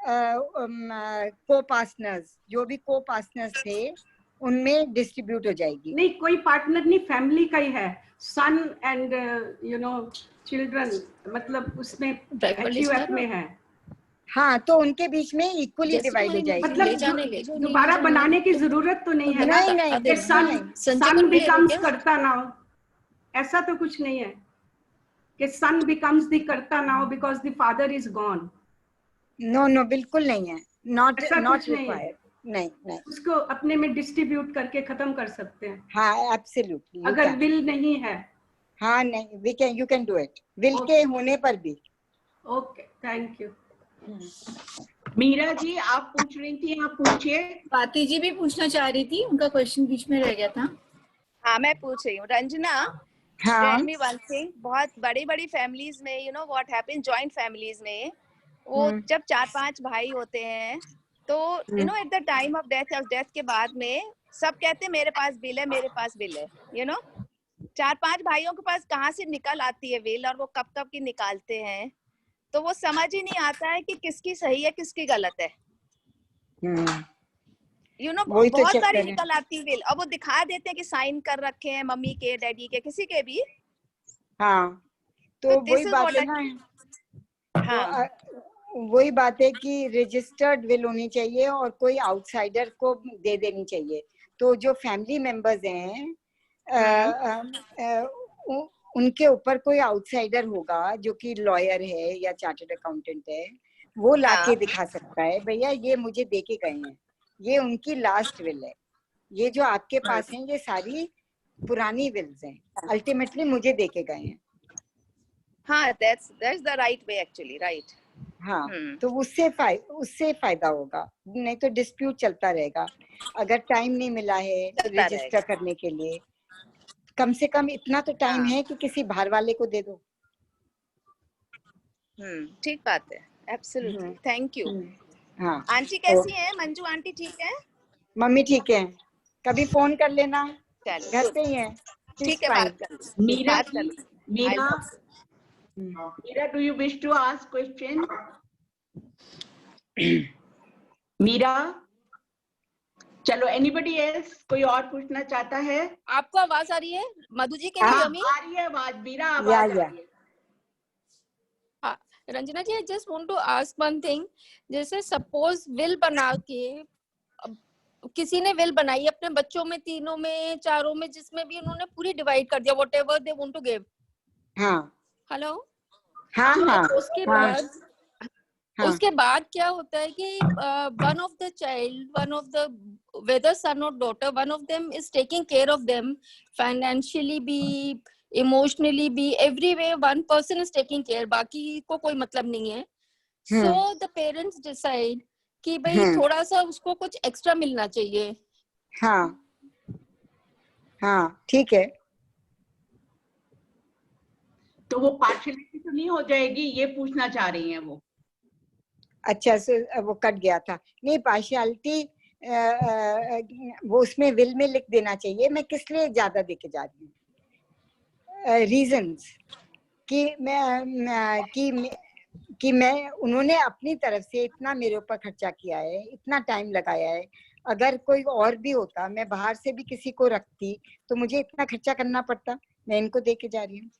को पार्टनर्स, जो भी को पार्टनर्स थे उनमें डिस्ट्रीब्यूट हो जाएगी। नहीं, कोई पार्टनर नहीं, फैमिली का ही है, सन एंड चिल्ड्रन, मतलब उसमें HUF में है। हाँ, तो उनके बीच में इक्वली डिवाइड हो जाएगी। मतलब दोबारा बनाने की जरूरत तो नहीं है ना? नहीं, सन बिकम्स करता ना हो। ऐसा तो कुछ नहीं है कि son becomes the कर्ता now because the father is gone. No no बिल्कुल नहीं है, नॉट ऐसा नॉट कुछ नहीं है। रिक्वायर्ड, नहीं नहीं। उसको अपने में डिस्ट्रीब्यूट करके खत्म कर सकते हैं हाँ एब्सोल्युटली, अगर विल नहीं है। हाँ नहीं, we can, you can do it will के होने पर भी। Okay, thank you. Meera ji आप पूछ रही थी, आप पूछिए। स्वाति जी भी पूछना चाह रही थी, उनका क्वेश्चन बीच में रह गया था। हाँ मैं पूछ रही हूँ। रंजना, हाँ टेल मी वन थिंग, बहुत बड़ी बड़ी फैमिलीज में you know what happens, joint families में वो जब 4-5 भाई होते हैं तो you know at the time of death या डेथ के बाद में सब कहते हैं मेरे पास बिल है, मेरे पास बिल है। यू नो 4-5 भाइयों के पास कहाँ से निकल आती है बिल और वो कब कब की निकालते हैं, तो वो समझ ही नहीं आता है कि किसकी सही है किसकी गलत है। यू नो बहुत सारी निकल आती बिल और वो दिखा देते हैं कि साइन कर रखे हैं मम्मी के, डैडी के, किसी के भी। हाँ तो वही बात है ना। हाँ वही बात है कि रजिस्टर्ड विल होनी चाहिए और कोई आउटसाइडर को दे देनी चाहिए। तो जो फैमिली मेंबर्स हैं उनके ऊपर कोई आउटसाइडर होगा जो कि लॉयर है या चार्टर्ड अकाउंटेंट है, वो लाके दिखा सकता है भैया ये मुझे दे के गए हैं, ये उनकी लास्ट विल है, ये जो आपके पास है ये सारी पुरानी विल्स हैं, अल्टीमेटली मुझे दे के गए हैं। हाँ that's the right way actually, right। हाँ तो उससे फायदा होगा, नहीं तो डिस्प्यूट चलता रहेगा। अगर टाइम नहीं मिला है रजिस्टर करने के लिए, कम से कम इतना तो टाइम है कि किसी बाहर वाले को दे दो। ठीक बात है, एब्सोल्युटली, थैंक यू। हाँ आंटी कैसी हैं? मंजू आंटी ठीक है? मम्मी ठीक है, कभी फोन कर लेना, घर पे ही है। ठीक है, बात कर। Meera do you wish to ask question? Meera, चलो एनीबडी एल्स, कोई और पूछना चाहता है? आपको आवाज आ रही है मधु जी? के लिए आ रही है आवाज, मीरा आवाज आ रही है। Ranjana ji, I just want to ask one thing. जैसे सपोज विल बना के किसी ने विल बनाई अपने बच्चों में, तीनों में, चारों में, जिसमें भी उन्होंने पूरी डिवाइड कर दिया whatever they want to give. हाँ हेलो। हाँ हाँ उसके बाद क्या होता है कि one of the child, one of the whether son or daughter, one of them is taking care of them financially भी, emotionally भी, every way one person is taking care, बाकी को कोई मतलब नहीं है। So the parents decide कि भाई थोड़ा सा उसको कुछ एक्स्ट्रा मिलना चाहिए। हाँ हाँ ठीक है। तो वो पार्शियलिटी तो नहीं हो जाएगी, ये पूछना चाह रही हैं वो। अच्छा वो कट गया था। नहीं, पार्शियलिटी वो उसमें विल में लिख देना चाहिए मैं किस लिए ज्यादा देके जा रही हूँ, रीजंस कि मैं उन्होंने अपनी तरफ से इतना मेरे ऊपर खर्चा किया है, इतना टाइम लगाया है। अगर कोई और भी होता, मैं बाहर से भी किसी को रखती तो मुझे इतना खर्चा करना पड़ता, मैं इनको दे के जा रही हूँ।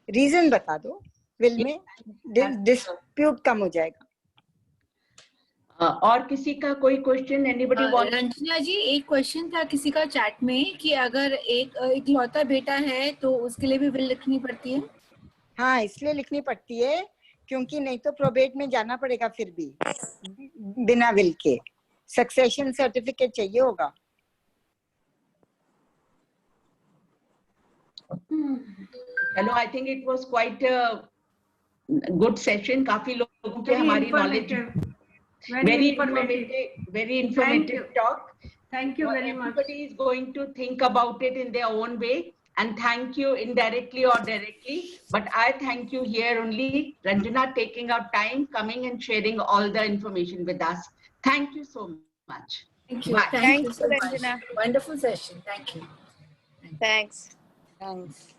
रीजन बता दो, विल में डिस्प्यूट कम हो जाएगा। और किसी का कोई question? Anybody want? Ranjana ji, एक क्वेश्चन था किसी का चैट में कि अगर एक इकलौता बेटा है तो उसके लिए भी विल लिखनी पड़ती है। हाँ, इसलिए लिखनी पड़ती है क्योंकि नहीं तो प्रोबेट में जाना पड़ेगा, फिर भी बिना विल के सक्सेशन सर्टिफिकेट चाहिए होगा। चलो, I think it was quite a good session. काफी लोगों के हमारी knowledge, very informative talk. Thank you very much. Everybody is going to think about it in their own way, and thank you indirectly or directly, but I thank you here only, Ranjana, taking out time, coming and sharing all the information with us. Thank you so much. Thank you. Bye. Thank you so much. Wonderful session. Thank you. Thanks. Thanks.